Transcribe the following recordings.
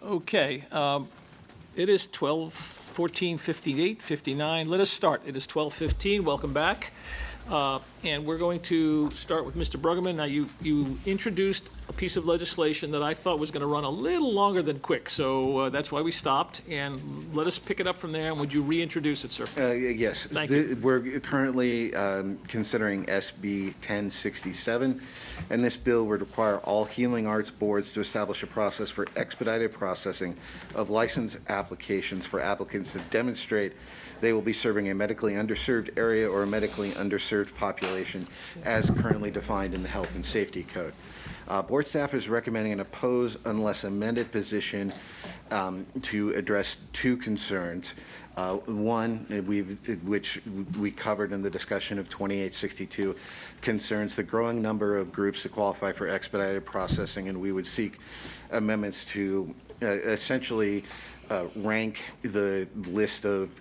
Okay, it is 12:14, 58, 59. Let us start. It is 12:15. Welcome back. And we're going to start with Mr. Bruggeman. Now, you introduced a piece of legislation that I thought was going to run a little longer than quick, so that's why we stopped. And let us pick it up from there. And would you reintroduce it, sir? Yes. Thank you. We're currently considering SB 1067, and this bill would require all healing arts boards to establish a process for expedited processing of license applications for applicants to demonstrate they will be serving a medically underserved area or a medically underserved population as currently defined in the Health and Safety Code. Board staff is recommending an oppose unless amended position to address two concerns. One, which we covered in the discussion of 2862, concerns the growing number of groups that qualify for expedited processing, and we would seek amendments to essentially rank the list of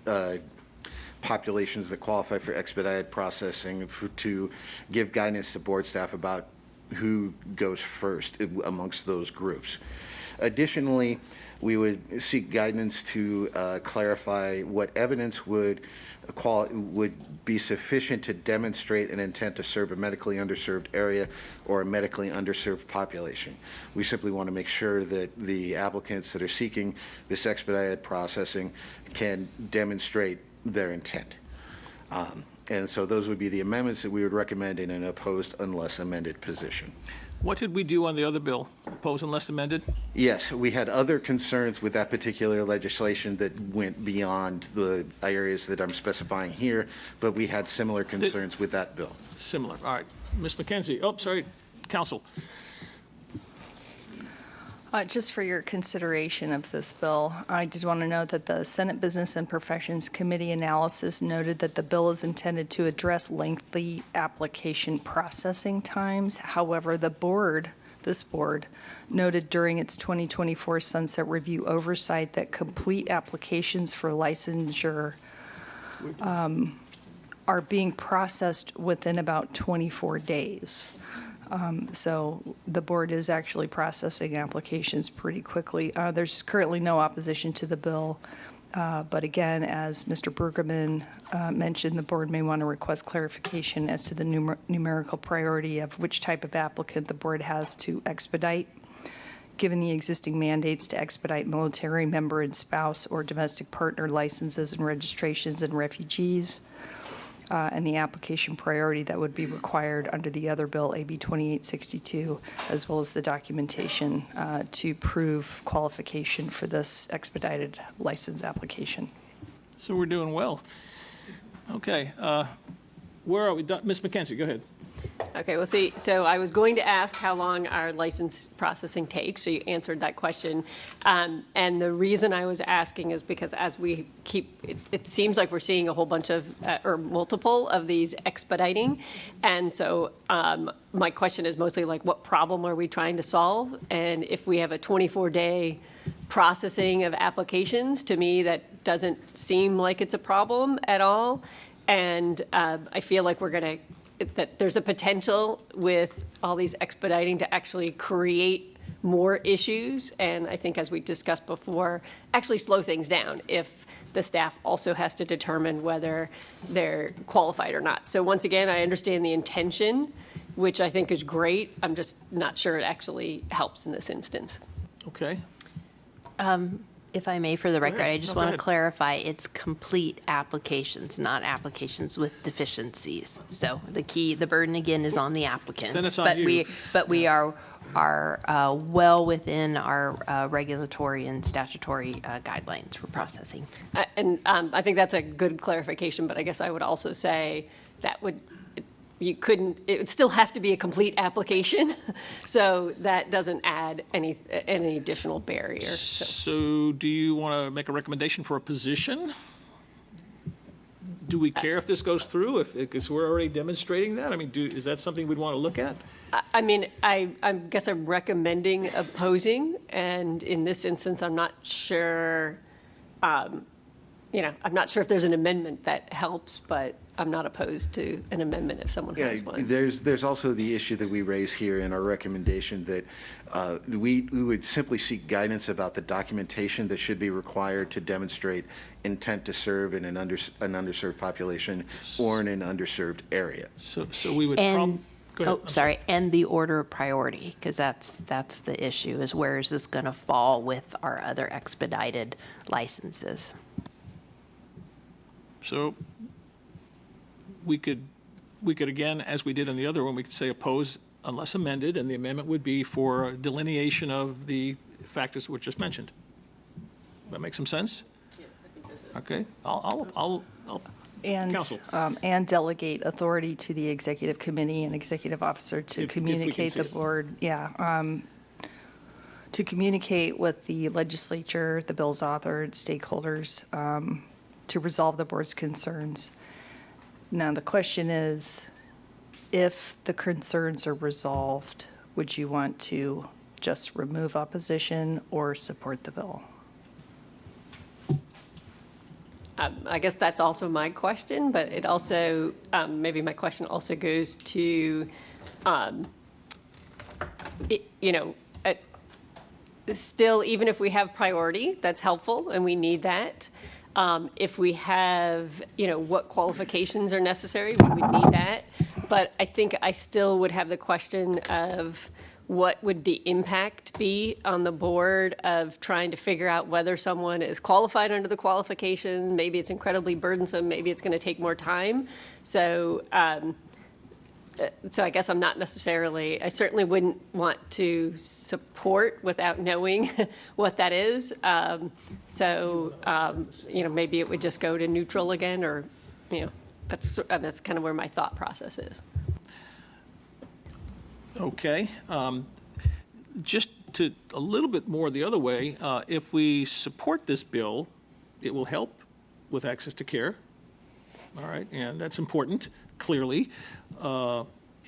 populations that qualify for expedited processing to give guidance to board staff about who goes first amongst those groups. Additionally, we would seek guidance to clarify what evidence would be sufficient to demonstrate an intent to serve a medically underserved area or a medically underserved population. We simply want to make sure that the applicants that are seeking this expedited processing can demonstrate their intent. And so those would be the amendments that we would recommend in an opposed unless amended position. What did we do on the other bill? Oppose unless amended? Yes, we had other concerns with that particular legislation that went beyond the areas that I'm specifying here, but we had similar concerns with that bill. Similar. All right. Ms. McKenzie. Oh, sorry. Counsel. Just for your consideration of this bill, I did want to note that the Senate Business and Professions Committee analysis noted that the bill is intended to address lengthy application processing times. However, this board, noted during its 2024 Sunset Review oversight that complete applications for licensure are being processed within about 24 days. So the board is actually processing applications pretty quickly. There's currently no opposition to the bill, but again, as Mr. Bruggeman mentioned, the board may want to request clarification as to the numerical priority of which type of applicant the board has to expedite, given the existing mandates to expedite military member and spouse or domestic partner licenses and registrations and refugees. And the application priority that would be required under the other bill, AB 2862, as well as the documentation to prove qualification for this expedited license application. So we're doing well. Okay. Where are we? Ms. McKenzie, go ahead. Okay, well, see, so I was going to ask how long our license processing takes, so you answered that question. And the reason I was asking is because as we keep, it seems like we're seeing a whole bunch of, or multiple of these expediting. And so my question is mostly like, what problem are we trying to solve? And if we have a 24-day processing of applications, to me, that doesn't seem like it's a problem at all. And I feel like that there's a potential with all these expediting to actually create more issues, and I think, as we discussed before, actually slow things down if the staff also has to determine whether they're qualified or not. So once again, I understand the intention, which I think is great. I'm just not sure it actually helps in this instance. Okay. If I may, for the record, I just go want to ahead. clarify, it's complete applications, not applications with deficiencies. So the burden again is on the applicant. Then it's on you. But we are well within our regulatory and statutory guidelines for processing. And I think that's a good clarification, but I guess I would also say that it would still have to be a complete application, so that doesn't add any additional barrier. So do you want to make a recommendation for a position? Do we care if this goes through, because we're already demonstrating that? I mean, is that something we'd want to look at? I mean, I guess I'm recommending opposing, and in this instance, I'm not sure I'm not sure if there's an amendment that helps, but I'm not opposed to an amendment if someone Yeah, has one. there's also the issue that we raise here in our recommendation that we would simply seek guidance about the documentation that should be required to demonstrate intent to serve in an underserved population or in an underserved area. So we would. And, Go ahead. oh, I'm sorry, and the order of priority, because that's the issue, is where is this going to fall with our other expedited licenses? So we could again, as we did in the other one, we could say oppose unless amended, and the amendment would be for delineation of the factors that were just mentioned. That make some sense? Okay, I'll And, Counsel. and delegate authority to the executive committee and executive officer to If we can communicate see the it. board, to communicate with the legislature, the bill's authored stakeholders, to resolve the board's concerns. Now, the question is, if the concerns are resolved, would you want to just remove opposition or support the bill? I guess that's also my question, but it also, maybe my question also goes to, still, even if we have priority, that's helpful, and we need that. If we have, what qualifications are necessary, we would need that. But I think I still would have the question of what would the impact be on the board of trying to figure out whether someone is qualified under the qualification. Maybe it's incredibly burdensome, maybe it's going to take more time. So I guess I'm not necessarily, I certainly wouldn't want to support without knowing what that is. Maybe it would just go to neutral again, or, that's kind of where my thought process is. Okay. Just to a little bit more the other way, if we support this bill, it will help with access to care. All right, and that's important, clearly,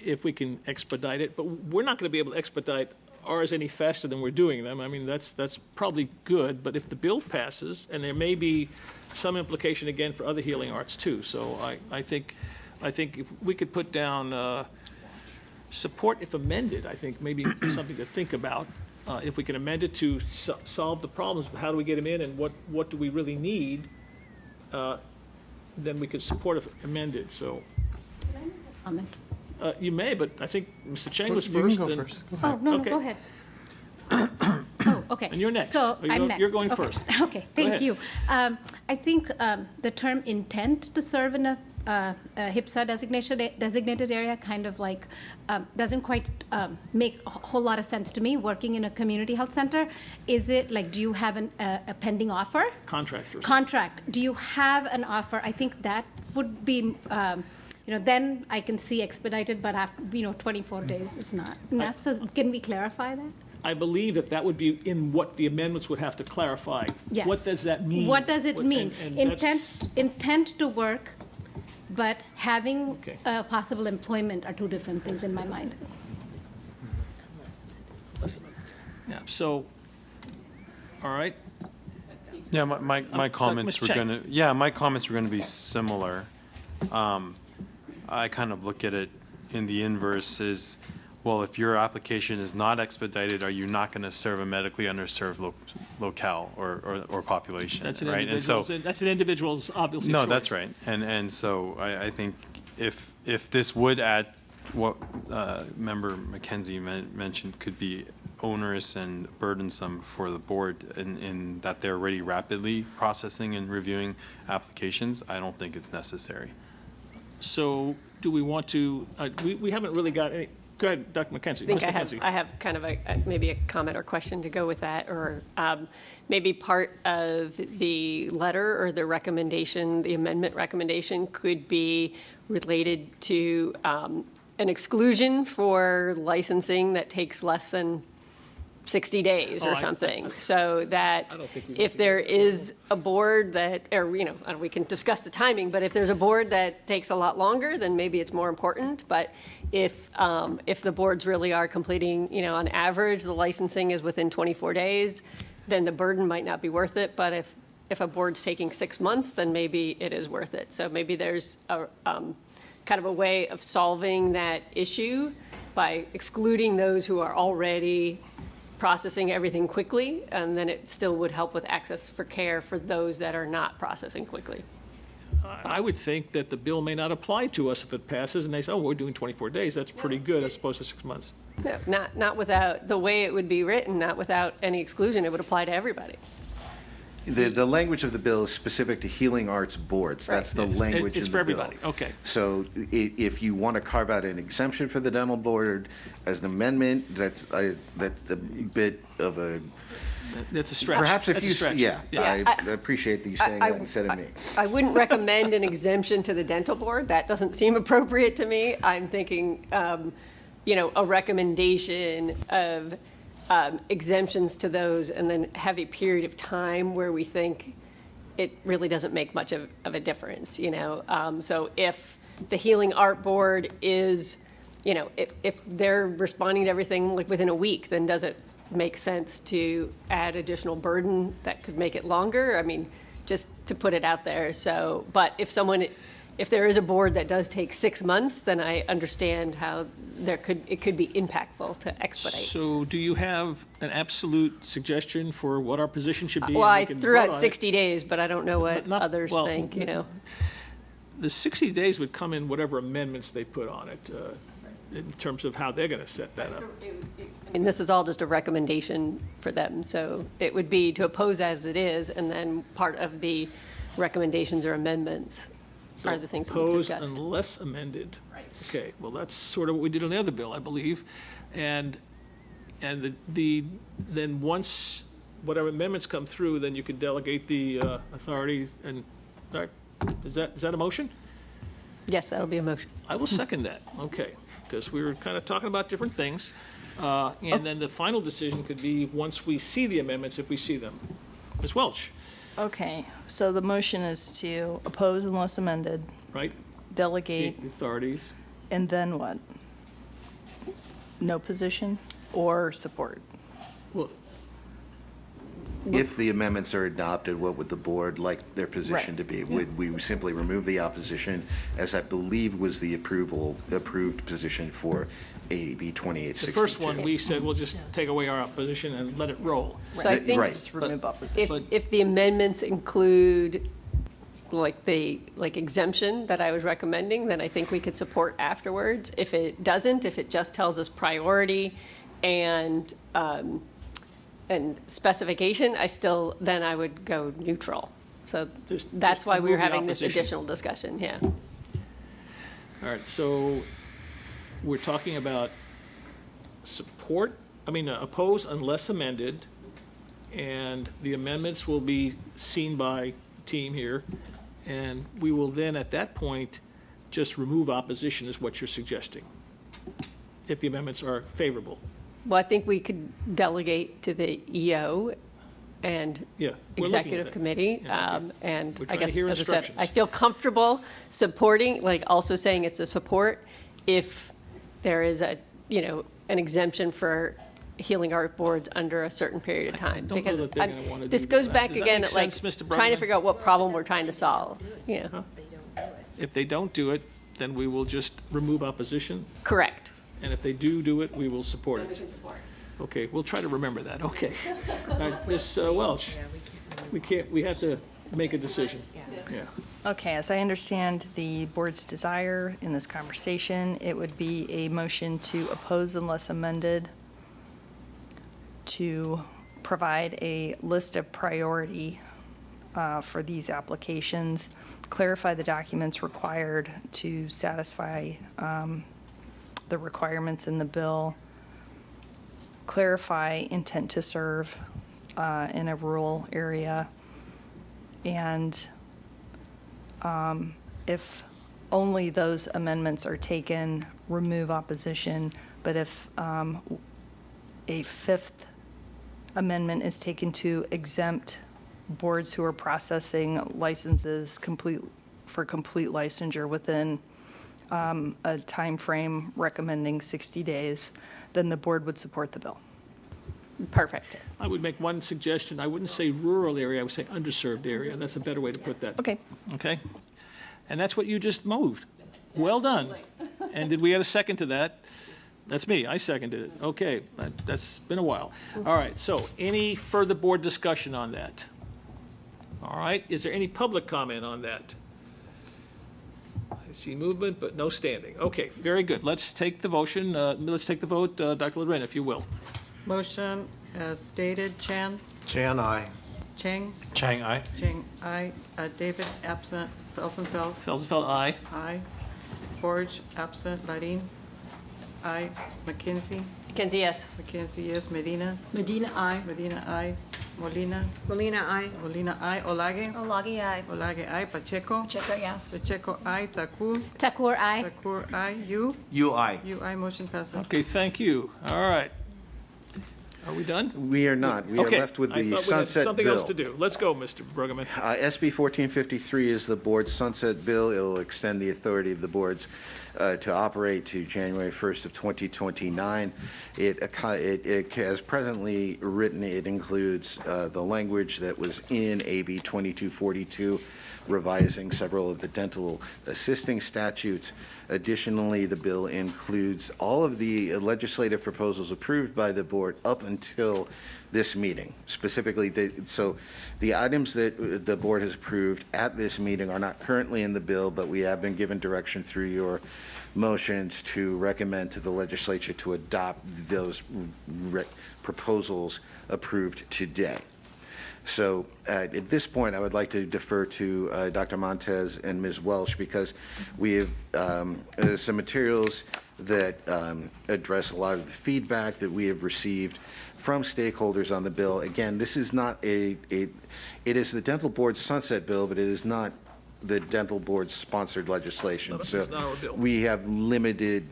if we can expedite it. But we're not going to be able to expedite ours any faster than we're doing them. I mean, that's probably good. But if the bill passes, and there may be some implication again for other healing arts too. So I think if we could put down support if amended, I think maybe something to think about. If we can amend it to solve the problems, how do we get them in, and what do we really need? Then we could support if amended. So Comment. you may, but I think Mr. Chang was You can first. go and- first. Oh, no, Okay. go ahead. Oh, okay. And you're next. So Or you're- I'm next. you're going Okay. first. Okay, ahead. thank you. I think the term intent to serve in a HIPSA designated area kind of like doesn't quite make a whole lot of sense to me, working in a community health center. Is it like, do you have a pending offer? Contractors. Contract. Do you have an offer? I think that would be, then I can see expedited, but after, 24 days is not enough. So can we clarify that? I believe that would be in what the amendments would have to clarify. Yes. What does that mean? What does it mean? and that's- Intent to work, but having Okay. possible employment are two different things in my mind. Yeah, so, all right. Yeah, my comments Mr. were Chang. my comments were gonna be similar. I kind of look at it in the inverse is, well, if your application is not expedited, are you not gonna serve a medically underserved locale or population, That's an right? And so, individual's obviously no, choice. that's right. And so I think if this would add what Member McKenzie mentioned could be onerous and burdensome for the board in that they're already rapidly processing and reviewing applications, I don't think it's necessary. So do we want to, we haven't really got any, go ahead, Dr. McKenzie. I think Mr. McKenzie. I have kind of maybe a comment or question to go with that, or maybe part of the letter or the recommendation, the amendment recommendation could be related to an exclusion for licensing that takes less than 60 days Oh, or I- something, so that I don't think we if there is a board that, or, we can discuss the timing, but if there's a board that takes a lot longer, then maybe it's more important. But if the boards really are completing, on average, the licensing is within 24 days, then the burden might not be worth it. But if if a board's taking 6 months, then maybe it is worth it. So maybe there's a, kind of a way of solving that issue by excluding those who are already processing everything quickly, and then it still would help with access for care for those that are not processing quickly. I would think that the bill may not apply to us if it passes, and they say, oh, we're doing 24 days, that's pretty good as opposed to 6 months. No, not without, the way it would be written, not without any exclusion, it would apply to everybody. The language of the bill is specific to healing arts boards. That's the language It's in for the bill. everybody, okay. So if you want to carve out an exemption for the dental board as an amendment, that's a bit of a, That's a stretch. perhaps if That's a you, stretch. yeah, Yeah, I appreciate that you saying that instead of me. I wouldn't recommend an exemption to the dental board. That doesn't seem appropriate to me. I'm thinking, a recommendation of exemptions to those and then have a period of time where we think it really doesn't make much of a difference, So if the Healing Art Board is, if they're responding to everything like within a week, then does it make sense to add additional burden that could make it longer? I mean, just to put it out there. So, but if there is a board that does take 6 months, then I understand how it could be impactful to expedite. So do you have an absolute suggestion for what our position should be? Well, and we I can threw vote out on it? 60 days, but I don't know what Not- others well, think, The 60 days would come in whatever amendments they put on it, in terms of how they're going to set that up. I mean, this is all just a recommendation for them, so it would be to oppose as it is, and then part of the recommendations or amendments are the things we Oppose discussed. unless amended. Right. Okay, well, that's sort of what we did on the other bill, I believe. And then once whatever amendments come through, then you could delegate the authority and, all right, is that a motion? Yes, that'll be a motion. I will second that, okay, because we were kind of talking about different things. And then the final decision could be, once we see the amendments, if we see them. Ms. Welch, Okay, so the motion is to oppose unless amended, right? delegate, The authorities. and then what? No position or support? Well, If the amendments are adopted, what would the board like their position Right. to be? Would we simply remove the opposition, as I believe was the approved position for AB 2862? the first one, we said, we'll just take away our opposition and let it roll. So I think Right. Just remove opposition. if the amendments include like exemption that I was recommending, then I think we could support afterwards. If it doesn't, if it just tells us priority and specification, then I would go neutral. So that's why we were remove the having this opposition. additional discussion, yeah. All right, so we're talking about oppose unless amended, and the amendments will be seen by the team here, and we will then, at that point, just remove opposition is what you're suggesting, if the amendments are favorable. Well, I think we could delegate to the EO and Yeah, we're looking at executive that. committee. Yeah, okay. And We're I trying to guess, hear as I said, instructions. I feel comfortable supporting, like also saying it's a support if there is an exemption for healing art boards under a certain period of time. don't know Because that they're gonna wanna this do goes that. back Does that again make at like sense, Mr. trying to Bruggeman? figure out what problem we're trying to solve. If they don't do it, then we will just remove opposition, Correct. and if they do it, we will support it. Okay, we'll try to remember that, okay. All right, Ms. Welch, we have to make a decision. Yeah. Okay, as I understand the board's desire in this conversation, it would be a motion to oppose unless amended, to provide a list of priority for these applications, clarify the documents required to satisfy the requirements in the bill, clarify intent to serve in a rural area, and if only those amendments are taken, remove opposition, but if a fifth amendment is taken to exempt boards who are processing licenses for complete licensure within a time frame recommending 60 days, then the board would support the bill. Perfect. I would make one suggestion. I wouldn't say rural area, I would say underserved area. That's a better way to put that. Okay. Okay? And that's what you just moved. Well done. And did we get a second to that? That's me. I seconded it. Okay, that's been a while. All right, so any further board discussion on that? All right, is there any public comment on that? I see movement, but no standing. Okay, very good. Let's take the motion. Let's take the vote. Dr. Loren, if you will. Motion as stated, Chan, Chan, aye. Cheng, Chang, aye. Cheng, aye. David, absent. Felsenfeld, Felsenfeld, aye. aye. Forge, absent. Larin, aye. McKenzie, Mackenzie, yes. McKenzie, yes. Medina, Medina, aye. Medina, aye. Molina, Molina, aye. Molina, aye. Olage, Olagi, aye. Olage, aye. Pacheco, Checo, yes. Pacheco, aye. Takur, Takur, aye. Takur, aye. You, UI. you, aye. Motion passes. Okay, thank you. All right. Are we done? We are not. We are Okay. left with I the thought we had sunset something else to bill. do. Let's go, Mr. Bruggeman. SB 1453 is the board's sunset bill. It will extend the authority of the boards to operate to January 1st of 2029. It as presently written, it includes the language that was in AB 2242, revising several of the dental assisting statutes. Additionally, the bill includes all of the legislative proposals approved by the board up until this meeting. Specifically, so the items that the board has approved at this meeting are not currently in the bill, but we have been given direction through your motions to recommend to the legislature to adopt those proposals approved today. So at this point, I would like to defer to Dr. Montez and Ms. Welsh, because we have some materials that address a lot of the feedback that we have received from stakeholders on the bill. Again, this is not it is the dental board's sunset bill, but it is not the dental board's sponsored legislation. No, it's So not our bill. we have limited,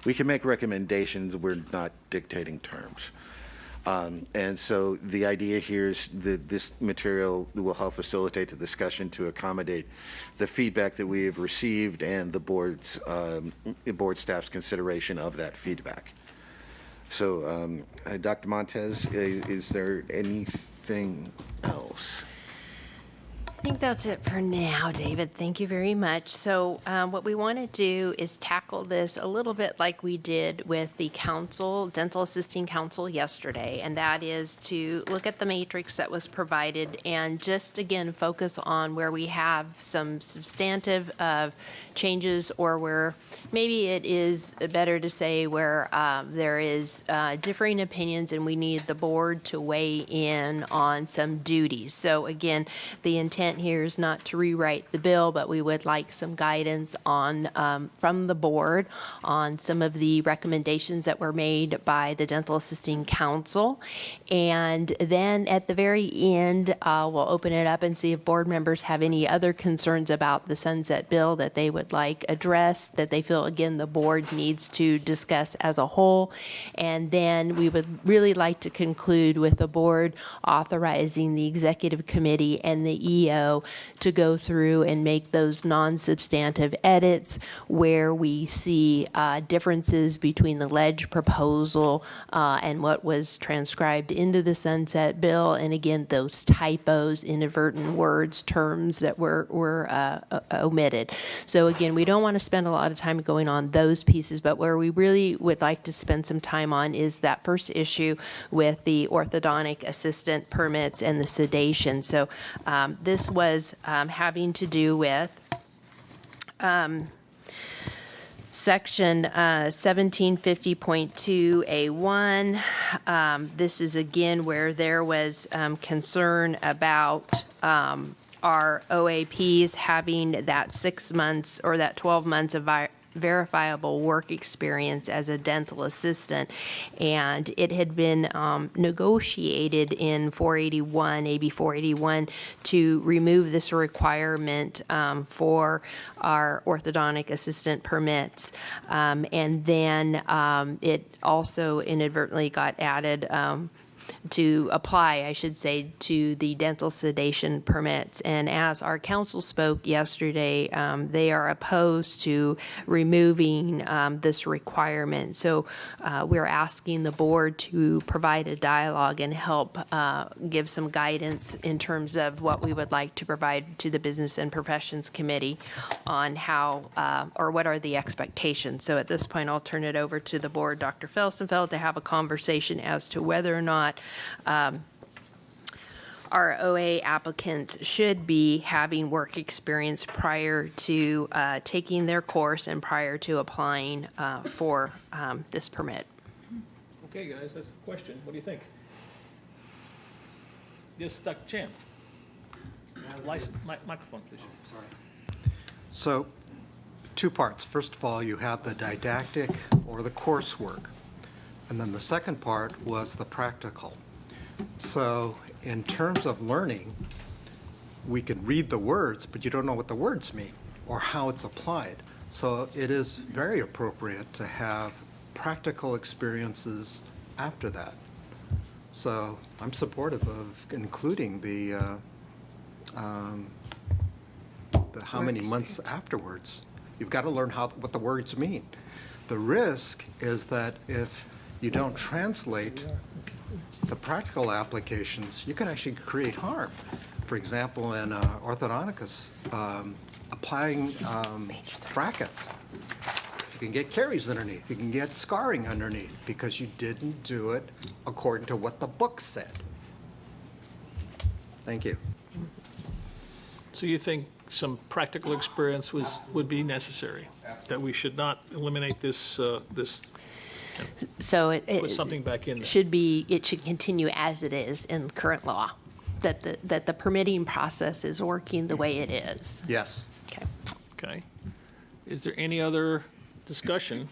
we can make recommendations, we're not dictating terms. And so the idea here is that this material will help facilitate the discussion to accommodate the feedback that we have received and the board staff's consideration of that feedback. So, Dr. Montez, is there anything else? I think that's it for now, David. Thank you very much. So what we want to do is tackle this a little bit like we did with the council, dental assisting council yesterday, and that is to look at the matrix that was provided and just, again, focus on where we have some substantive changes, or where maybe it is better to say where there is differing opinions and we need the board to weigh in on some duties. So again, the intent here is not to rewrite the bill, but we would like some guidance on from the board on some of the recommendations that were made by the Dental Assisting Council. And then at the very end, we'll open it up and see if board members have any other concerns about the sunset bill that they would like addressed, that they feel, again, the board needs to discuss as a whole. And then we would really like to conclude with the board authorizing the executive committee and the EO to go through and make those non-substantive edits where we see differences between the ledge proposal and what was transcribed into the sunset bill. And again, those typos, inadvertent words, terms that were omitted. So again, we don't want to spend a lot of time going on those pieces, but where we really would like to spend some time on is that first issue with the orthodontic assistant permits and the sedation. So this was having to do with Section 1750.2A1. This is again where there was concern about our OAPs having that 6 months or that 12 months of verifiable work experience as a dental assistant, and it had been negotiated in 481, AB 481, to remove this requirement for our orthodontic assistant permits, and then it also inadvertently got added apply, I should say, to the dental sedation permits. And as our council spoke yesterday, they are opposed to removing this requirement. So we're asking the board to provide a dialogue and help give some guidance in terms of what we would like to provide to the Business and Professions Committee on how, or what are the expectations. So at this point, I'll turn it over to the board, Dr. Felsenfeld, to have a conversation as to whether or not our OA applicants should be having work experience prior to taking their course and prior to applying for this permit. Okay, guys, that's the question. What do you think? Yes, Dr. Chan. Microphone, please. So, two parts. First of all, you have the didactic or the coursework. And then the second part was the practical. So, in terms of learning, we can read the words, but you don't know what the words mean or how it's applied. So it is very appropriate to have practical experiences after that. So I'm supportive of including the how many months afterwards. You've got to learn what the words mean. The risk is that if you don't translate the practical applications, you can actually create harm. For example, in orthodonticus, applying brackets, you can get caries underneath, you can get scarring underneath because you didn't do it according to what the book said. Thank you. So you think some practical experience would be necessary? That we should not eliminate this, So put something back in there? it should continue as it is in current law, that the permitting process is working the way it is. Yes. Okay. Okay. Is there any other discussion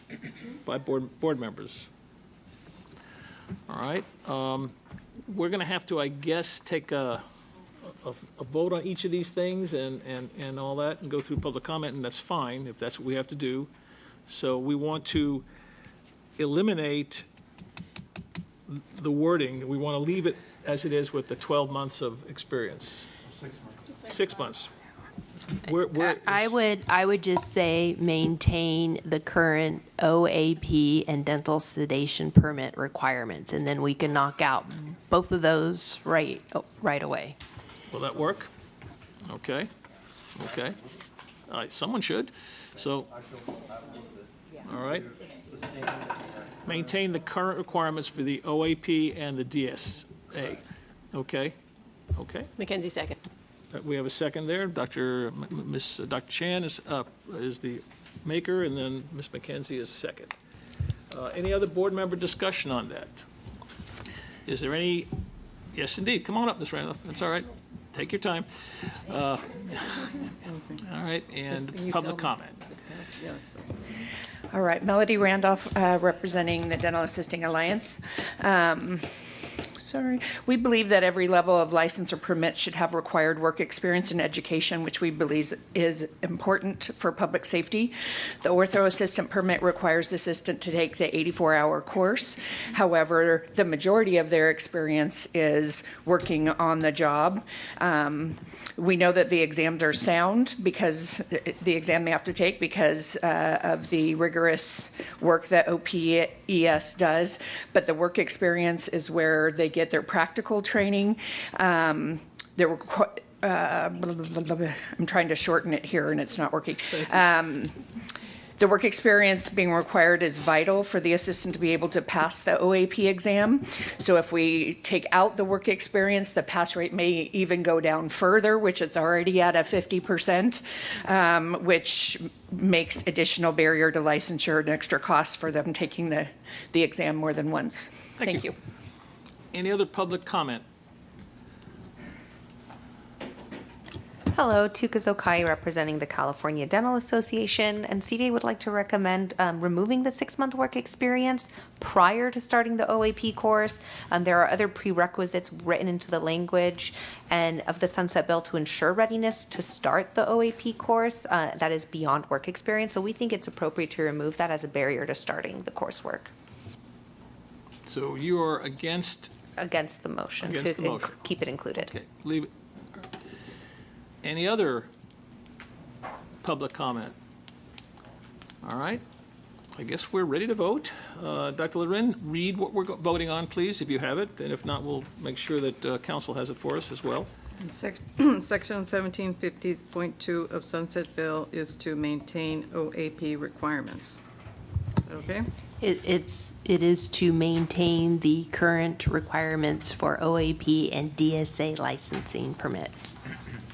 by board members? All right. We're going to have to, I guess, take a vote on each of these things and all that, and go through public comment, and that's fine if that's what we have to do. So we want to eliminate the wording. We want to leave it as it is with the 12 months of experience. 6 months. 6 months. I would just say maintain the current OAP and dental sedation permit requirements, and then we can knock out both of those right away. Will that work? Okay. Okay. All right, someone should. So, all right. Maintain the current requirements for the OAP and the DSA. Okay. Okay. Mackenzie, second. We have a second there. Dr. Chan is the maker, and then Ms. McKenzie is second. Any other board member discussion on that? Is there any? Yes, indeed. Come on up, Ms. Randolph. That's all right. Take your time. All right, and public comment. All right, Melody Randolph, representing the Dental Assisting Alliance. We believe that every level of license or permit should have required work experience and education, which we believe is important for public safety. The ortho assistant permit requires the assistant to take the 84-hour course. However, the majority of their experience is working on the job. We know that the exams are sound because the exam they have to take because of the rigorous work that OPES does, but the work experience is where they get their practical training. I'm trying to shorten it here and it's not working. The work experience being required is vital for the assistant to be able to pass the OAP exam. So if we take out the work experience, the pass rate may even go down further, which it's already at a 50%, which makes additional barrier to licensure and extra costs for them taking the exam more than once. Thank you. Any other public comment? Hello, Tuka Zokai representing the California Dental Association, and CDA would like to recommend removing the 6-month work experience prior to starting the OAP course. There are other prerequisites written into the language and of the Sunset Bill to ensure readiness to start the OAP course that is beyond work experience. So we think it's appropriate to remove that as a barrier to starting the coursework. So you are against Against the motion. Against the to motion. keep it included. Okay, leave it. Any other public comment? All right, I guess we're ready to vote. Dr. Loren, read what we're voting on, please, if you have it, and if not, we'll make sure that council has it for us as well. Section 1750.2 of Sunset Bill is to maintain OAP requirements. Okay? It is to maintain the current requirements for OAP and DSA licensing permits.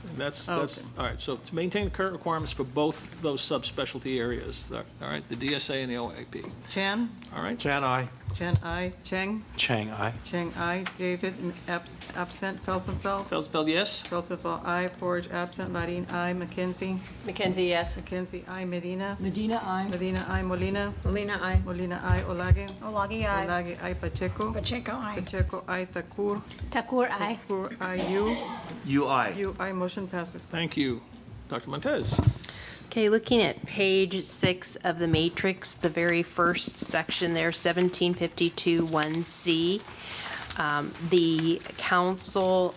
And that's, all right, so to maintain the current requirements for both those subspecialty areas, all right, the DSA and the OAP. Chan? All right, Chan, aye. Chan, aye. Cheng? Chang, aye. Cheng, aye. David, absent. Felsenfeld? Felsfeld, yes? Felsenfeld, aye. Forge, absent. Marin, aye. McKenzie? Mackenzie, yes. McKenzie, aye. Medina? Medina, aye. Medina, aye. Molina? Molina, aye. Molina, aye. Olage? Olagi, aye. Olage, aye. Pacheco? Pacheco, aye. Pacheco, aye. Thakur? Takur, aye. Thakur, aye. You? You, aye. You, aye. Motion passes. Thank you. Dr. Montez? Okay, looking at page 6 of the matrix, the very first section there, 1752-1C. The council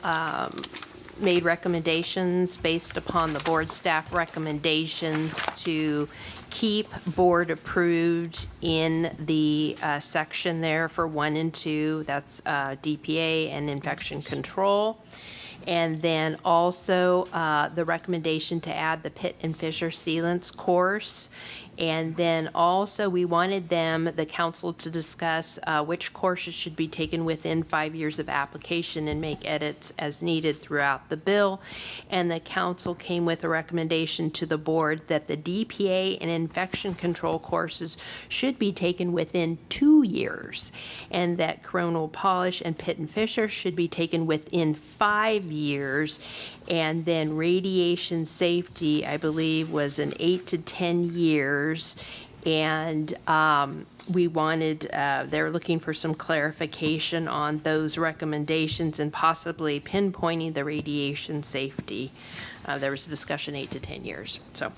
made recommendations based upon the board staff recommendations to keep board approved in the section there for 1 and 2. That's DPA and infection control. And then also the recommendation to add the Pitt and Fisher sealants course. And then also we wanted the council to discuss which courses should be taken within 5 years of application and make edits as needed throughout the bill. And the council came with a recommendation to the board that the DPA and infection control courses should be taken within 2 years, and that coronal polish and Pitt and Fisher should be taken within 5 years. And then radiation safety, I believe, was an 8 to 10 years. And we wanted, they're looking for some clarification on those recommendations and possibly pinpointing the radiation safety. There was a discussion 8 to 10 years. So,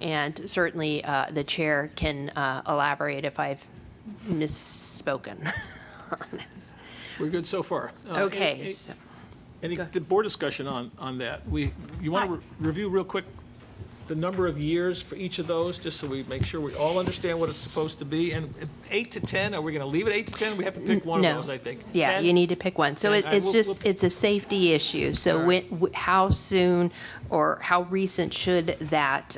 and certainly the chair can elaborate if I've misspoken. We're good so far. Okay. Any board discussion on that? You want to review real quick the number of years for each of those, just so we make sure we all understand what it's supposed to be? And 8 to 10, are we going to leave it 8 to 10? We have to pick one of those, I think. Yeah, 10? you need to pick one. So 10. it's a safety issue. So All right. how soon or how recent should that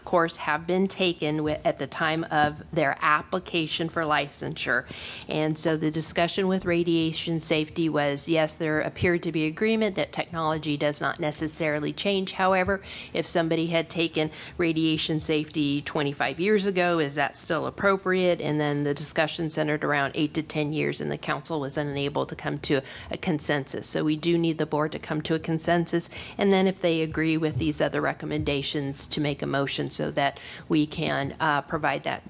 course have been taken at the time of their application for licensure? And so the discussion with radiation safety was, yes, there appeared to be agreement that technology does not necessarily change. However, if somebody had taken radiation safety 25 years ago, is that still appropriate? And then the discussion centered around 8 to 10 years, and the council was unable to come to a consensus. So we do need the board to come to a consensus, and then if they agree with these other recommendations, to make a motion so that we can provide that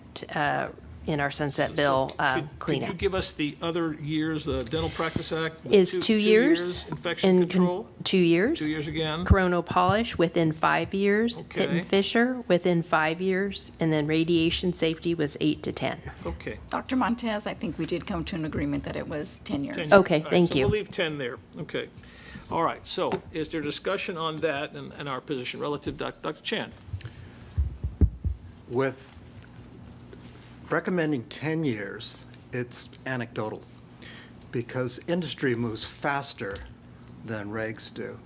in our Sunset Bill Could you cleanup. give us the other years? The Dental Practice Act was Is 2 years. Infection control? 2 years. 2 years again? Coronal polish within 5 years. Pitt Okay. and Fisher within 5 years. And then radiation safety was 8 to 10. Okay. Dr. Montez, I think we did come to an agreement that it was 10 years. 10. Okay, All right, thank so you. we'll leave 10 there. Okay. All right, so is there discussion on that and our position relative to Dr. Chan? With recommending 10 years, it's anecdotal, because industry moves faster than regs do,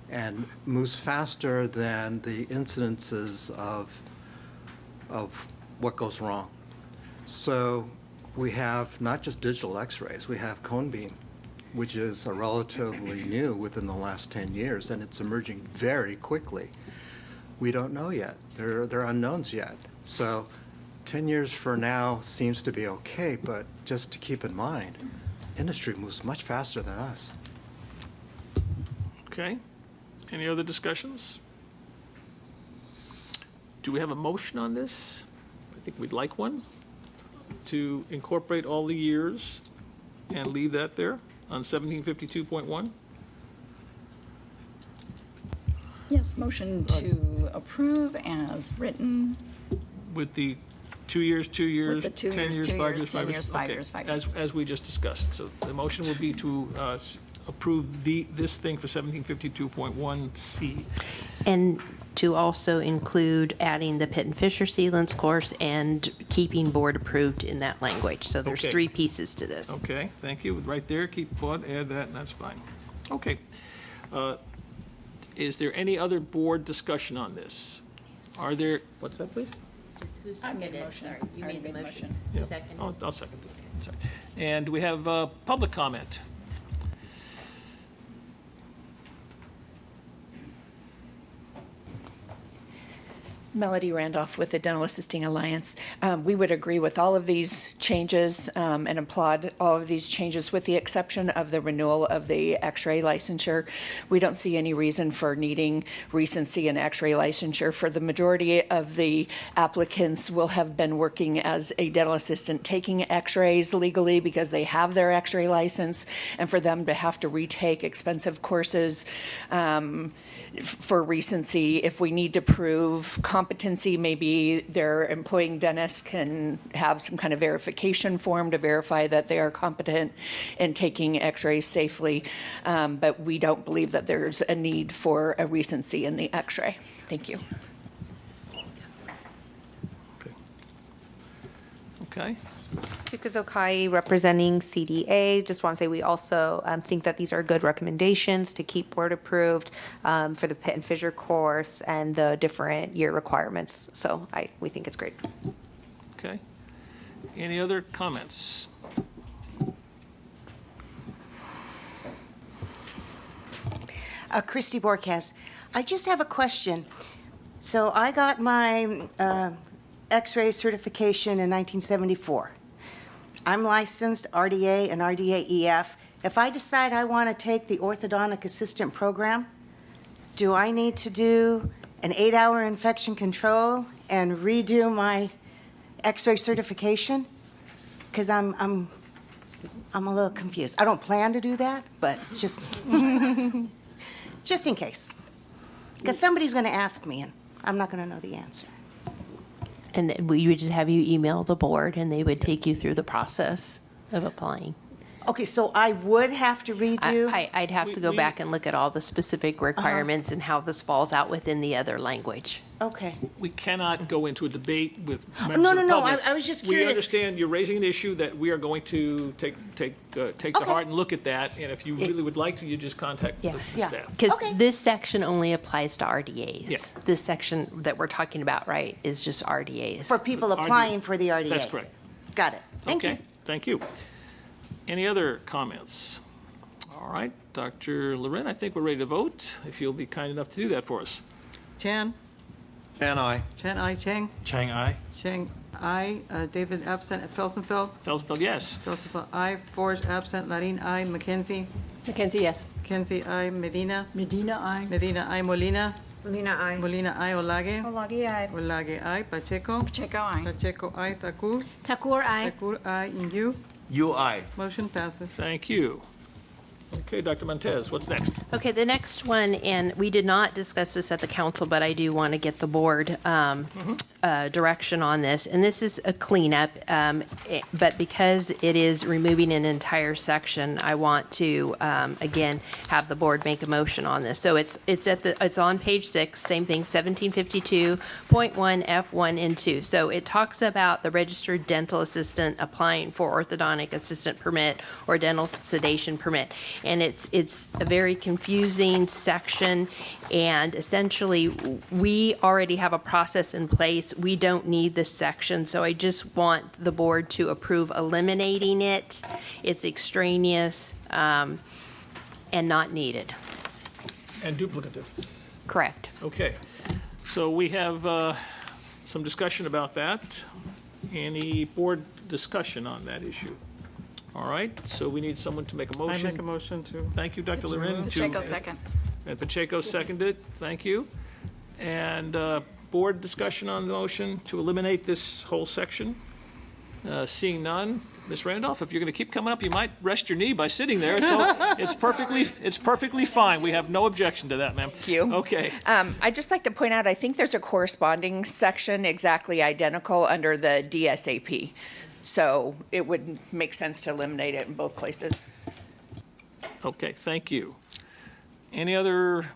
and moves faster than the incidences of what goes wrong. So we have not just digital x-rays, we have cone beam, which is a relatively new within the last 10 years, and it's emerging very quickly. We don't know yet. There are unknowns yet. So 10 years for now seems to be okay, but just to keep in mind, industry moves much faster than us. Okay. Any other discussions? Do we have a motion on this? I think we'd like one, to incorporate all the years and leave that there on 1752.1. Yes, motion to approve as written. With the 2 years, 2 years, the 2 10 years, years, 2 5 years, years, 10 5 years, 5 Okay, years, 5 years. As we just discussed. So the motion will be to approve this thing for 1752.1C. And to also include adding the Pitt and Fisher sealants course and keeping board approved in that language. So there's Okay. 3 pieces to this. Okay, thank you. Right there, keep board, add that, and that's fine. Okay. Is there any other board discussion on this? Are there, what's that, please? Who seconded it? Sorry, you made the motion. Yeah. Who seconded? I'll second it. Sorry. And we have public comment. Melody Randolph with the Dental Assisting Alliance. We would agree with all of these changes and applaud all of these changes with the exception of the renewal of the X-ray licensure. We don't see any reason for needing recency and X-ray licensure. For the majority of the applicants will have been working as a dental assistant taking X-rays legally because they have their X-ray license, and for them to have to retake expensive courses for recency, if we need to prove competency, maybe their employing dentist can have some kind of verification form to verify that they are competent in taking X-rays safely. But we don't believe that there's a need for a recency in the X-ray. Thank you. Okay. Tukazokai representing CDA. Just want to say we also think that these are good recommendations to keep board approved for the Pitt and Fisher course and the different year requirements. So we think it's great. Okay. Any other comments? Christy Borkas. I just have a question. So I got my X-ray certification in 1974. I'm licensed RDA and RDA-EF. If I decide I want to take the orthodontic assistant program, do I need to do an 8-hour infection control and redo my X-ray certification? Because I'm a little confused. I don't plan to do that, but just just in case. Because somebody's going to ask me, and I'm not going to know the answer. And then we would just have you email the board and they would take you through the process of applying. Okay, so I would have to redo? I'd have to go back and look at all the specific requirements and how this falls out within the other language. Okay. We cannot go into a debate with members No, of no, the no, public. I was just We curious. understand you're raising an issue that we are going to take to heart and look at that, and if you really would like to, you just contact the staff. Because this section only applies to RDAs. Yeah. This section that we're talking about, right, is just RDAs. For people RDA. applying for the RDA? That's correct. Got it. Thank you. Okay, thank you. Any other comments? All right, Dr. Loren, I think we're ready to vote, if you'll be kind enough to do that for us. Chan, And I. Chen I, Cheng, Chang, aye. Cheng I, David absent, Felsenfeld, Felsenfeld, yes. Felsenfeld I, Forge absent, Larin I, McKenzie, Mackenzie, yes. McKenzie I, Medina, Medina, I. Medina I, Molina, Molina, I. Molina I, Olage, Olagi, I. Olage I, Pacheco, Pacheco, I. Pacheco I, Takur, Takur, I. Takur I, Ingu. UI. Motion passes. Thank you. Okay, Dr. Montez, what's next? Okay, the next one, and we did not discuss this at the council, but I do want to get the board direction on this. And this is a cleanup, but because it is removing an entire section, I want to, again, have the board make a motion on this. So it's on page 6, same thing, 1752.1 F1 and 2. So it talks about the registered dental assistant applying for orthodontic assistant permit or dental sedation permit. And it's a very confusing section, and essentially, we already have a process in place. We don't need this section, so I just want the board to approve eliminating it. It's extraneous and not needed. And duplicative. Correct. Okay, so we have some discussion about that. Any board discussion on that issue? All right, so we need someone to make a I motion. make a motion to. Thank you, Dr. Loren. Pacheco, second. And Pacheco seconded, thank you. And board discussion on the motion to eliminate this whole section? Seeing none, Ms. Randolph, if you're going to keep coming up, you might rest your knee by sitting there, so it's perfectly fine. We have no objection to that, ma'am. Thank you. Okay. I'd just like to point out, I think there's a corresponding section exactly identical under the DSAP. So it would make sense to eliminate it in both places. Okay, thank you. Any other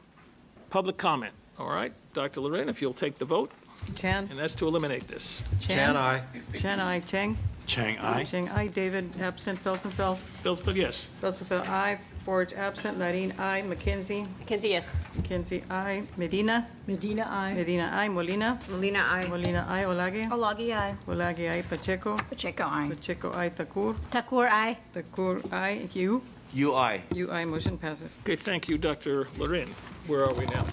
public comment? All right, Dr. Loren, if you'll take the vote, Chan? and that's to eliminate this. Chan, aye. Chan, aye. Chang? Chang, aye. Chang, aye. David, absent. Felsenfeld? Felsenfeld, yes. Felsenfeld, aye. Forge, absent. Larine, aye. McKenzie? Mackenzie, yes. McKenzie, aye. Medina? Medina, aye. Medina, aye. Molina? Molina, aye. Molina, aye. Olage? Olagi, aye. Olage, aye. Pacheco? Pacheco, aye. Pacheco, aye. Thakur? Takur, aye. Thakur, aye. You? You, aye. You, aye. Motion passes. Okay, thank you, Dr. Loren. Where are we now?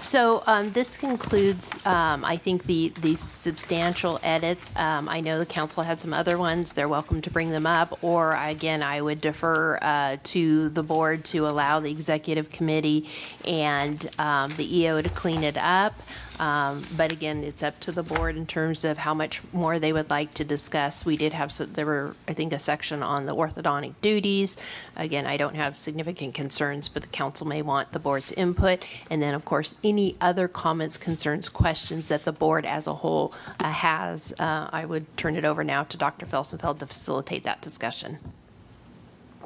So this concludes, I think, the substantial edits. I know the council had some other ones. They're welcome to bring them up. Or, again, I would defer to the board to allow the executive committee and the EO to clean it up. But again, it's up to the board in terms of how much more they would like to discuss. We did have, there were, I think, a section on the orthodontic duties. Again, I don't have significant concerns, but the council may want the board's input. And then, of course, any other comments, concerns, questions that the board as a whole has, I would turn it over now to Dr. Felsenfeld to facilitate that discussion.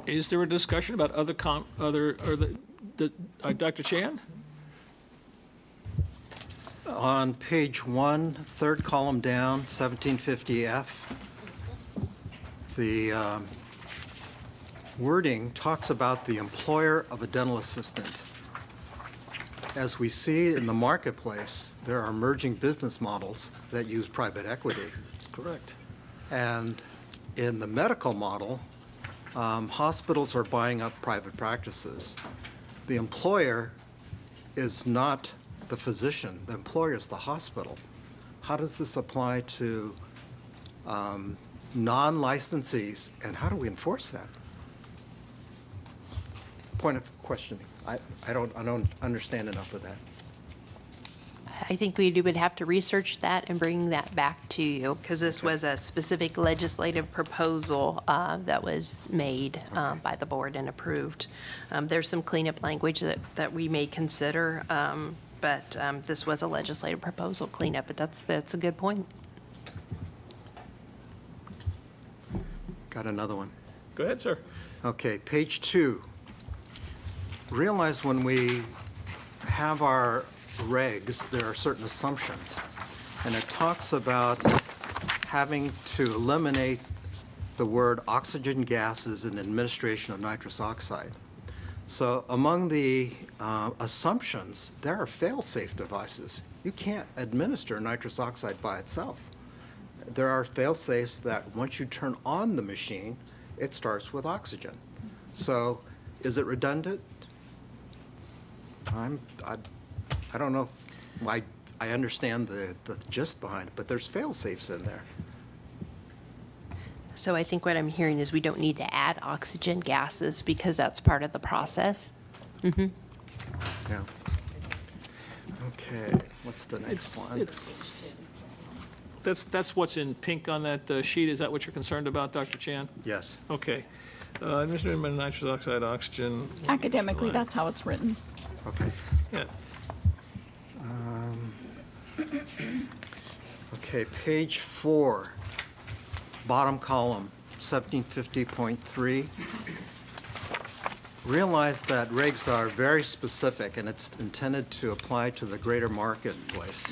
Is there a discussion about Dr. Chan? On page 1, third column down, 1750F, the wording talks about the employer of a dental assistant. As we see in the marketplace, there are emerging business models that use private equity. That's correct. And in the medical model, hospitals are buying up private practices. The employer is not the physician, the employer is the hospital. How does this apply to non-licensees, and how do we enforce that? Point of questioning. I don't understand enough of that. I think we would have to research that and bring that back to you, because this was a specific legislative proposal that was made by the board and approved. There's some cleanup language that we may consider, but this was a legislative proposal cleanup, but that's a good point. Got another one. Go ahead, sir. Okay, page 2. Realize when we have our regs, there are certain assumptions. And it talks about having to eliminate the word oxygen gases in administration of nitrous oxide. So among the assumptions, there are fail-safe devices. You can't administer nitrous oxide by itself. There are fail-safes that once you turn on the machine, it starts with oxygen. So is it redundant? I don't know. I understand the gist behind it, but there's fail-safes in there. So I think what I'm hearing is we don't need to add oxygen gases because that's part of the process. Mm-hmm. Yeah. Okay, what's the next one? That's what's in pink on that sheet. Is that what you're concerned about, Dr. Chan? Yes. Okay. Administration of nitrous oxide, oxygen. Academically, that's how it's written. Okay. Yeah. Okay, page 4, bottom column, 1750.3. Realize that regs are very specific, and it's intended to apply to the greater marketplace.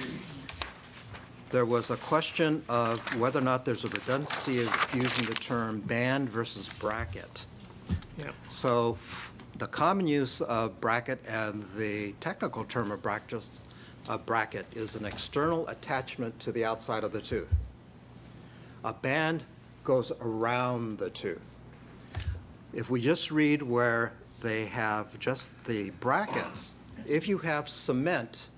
There was a question of whether or not there's a redundancy of using the term band versus bracket. Yeah. So the common use of bracket and the technical term of bracket is an external attachment to the outside of the tooth. A band goes around the tooth. If we just read where they have just the brackets, if you have cement,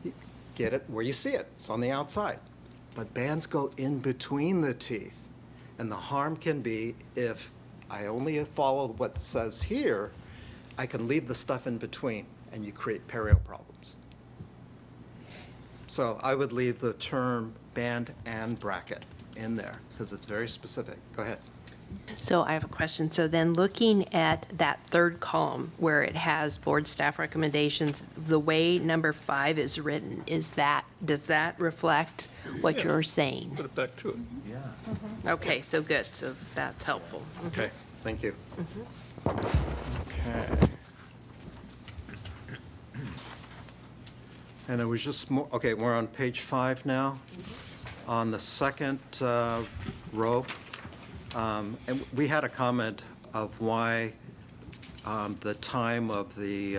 you get it where you see it. It's on the outside. But bands go in between the teeth. And the harm can be if I only follow what says here, I can leave the stuff in between, and you create perio problems. So I would leave the term band and bracket. in there, because it's very specific. Go ahead. So I have a question. So then looking at that third column where it has board staff recommendations, the way number 5 is written, does that reflect what Yeah. you're saying? Put it back to it. Okay, so good. So that's helpful. Okay, thank you. Okay. And it was just more, okay, we're on page 5 now. On the second row, and we had a comment of why the time of the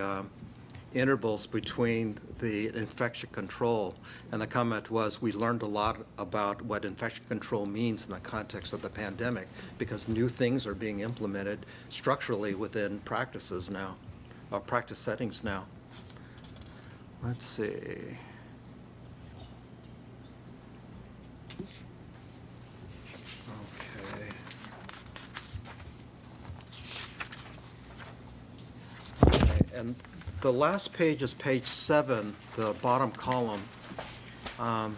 intervals between the infection control, and the comment was, we learned a lot about what infection control means in the context of the pandemic, because new things are being implemented structurally within practices now, or practice settings now. Let's see. Okay, and the last page is page 7, the bottom column. I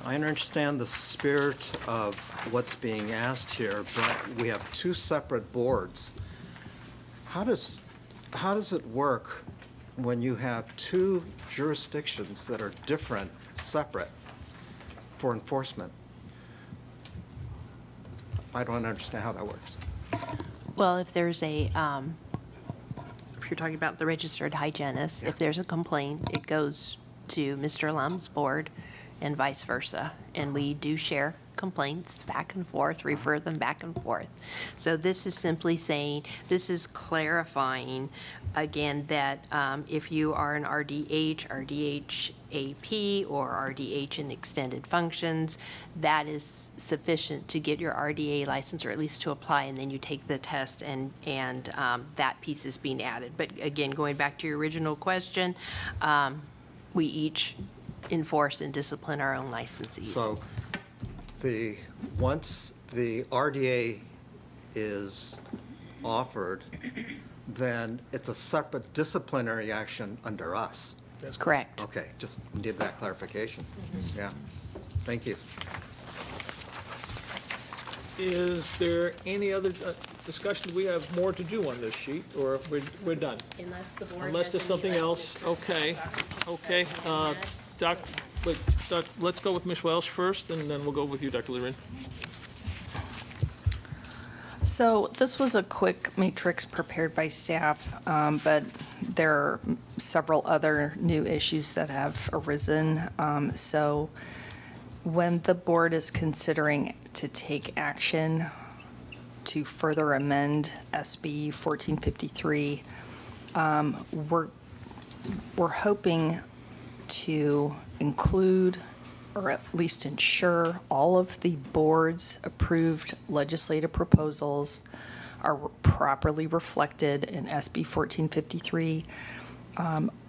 understand the spirit of what's being asked here, but we have 2 separate boards. How does it work when you have 2 jurisdictions that are different, separate, for enforcement? I don't understand how that works. Well, if there's a, if you're talking about the registered hygienist, if there's a complaint, it goes to Mr. Lum's board and vice versa. And we do share complaints back and forth, refer them back and forth. So this is simply saying, this is clarifying, again, that if you are an RDH, RDH AP, or RDH in extended functions, that is sufficient to get your RDA license, or at least to apply, and then you take the test, and that piece is being added. But again, going back to your original question, we each enforce and discipline our own licensees. So once the RDA is offered, then it's a separate disciplinary action under us. That's correct. Okay, just need that clarification. Yeah, thank you. Is there any other discussion? We have more to do on this sheet, or we're done? Unless the board Unless there's something else, okay, okay. Let's go with Ms. Welsh first, and then we'll go with you, Dr. Liren. So this was a quick matrix prepared by staff, but there are several other new issues that have arisen. So when the board is considering to take action to further amend SB 1453, we're hoping to include, or at least ensure, all of the board's approved legislative proposals are properly reflected in SB 1453.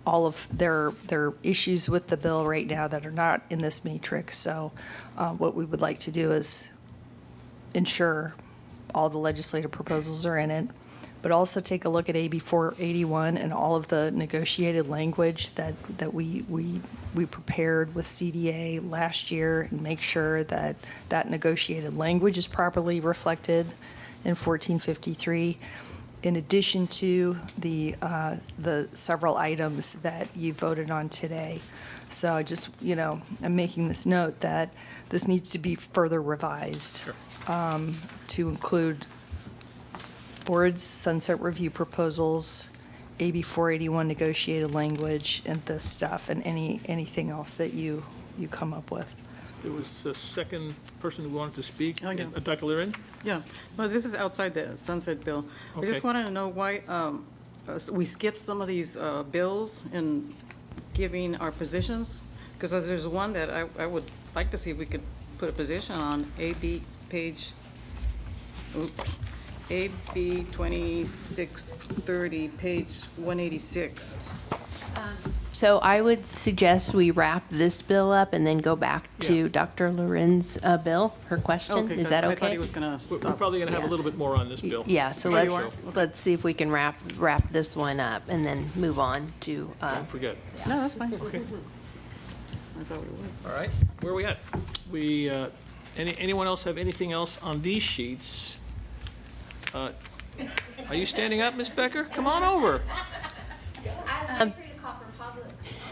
All of there are issues with the bill right now that are not in this matrix. So what we would like to do is ensure all the legislative proposals are in it, but also take a look at AB 481 and all of the negotiated language that we prepared with CDA last year, and make sure that that negotiated language is properly reflected in 1453, in addition to the several items that you voted on today. So I just, I'm making this note that this needs to be further revised to include board's sunset review proposals, AB 481 negotiated language, and this stuff, and anything else that you come up with. There was a second person who wanted to speak. Oh, yeah. Dr. Liren? Yeah, well, this is outside the sunset bill. I just Okay. wanted to know why we skipped some of these bills in giving our positions, because there's one that I would like to see if we could put a position on, AB 2630, page 186. So I would suggest we wrap this bill up and then go back to Dr. Loren's bill, her question. Okay, Is that I thought okay? he was going to We're stop. probably going to have a little bit more on this bill. Yeah, so Oh, you let's see if we can wrap this one up and then move on to, Don't forget. No, that's fine. Okay. I thought we would. All right, where are we at? We, anyone else have anything else on these sheets? Are you standing up, Ms. Becker? Come on over.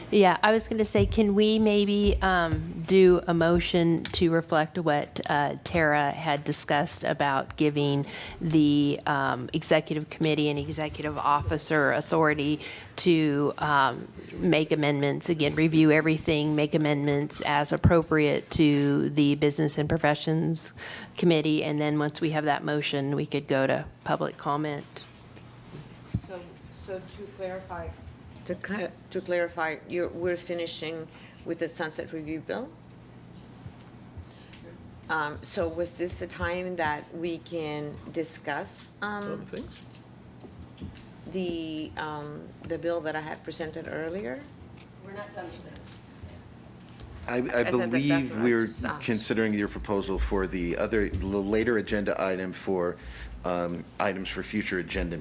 Yeah, I was going to say, can we maybe do a motion to reflect what Tara had discussed about giving the executive committee and executive officer authority to make amendments, again, review everything, make amendments as appropriate to the Business and Professions Committee, and then once we have that motion, we could go to public comment. So to clarify, we're finishing with the sunset review bill? So was this the time that we can discuss Other things? the bill that I had presented earlier? We're not done with this. I thought that's believe what I we're just asked. considering your proposal for the later agenda item for items for future agenda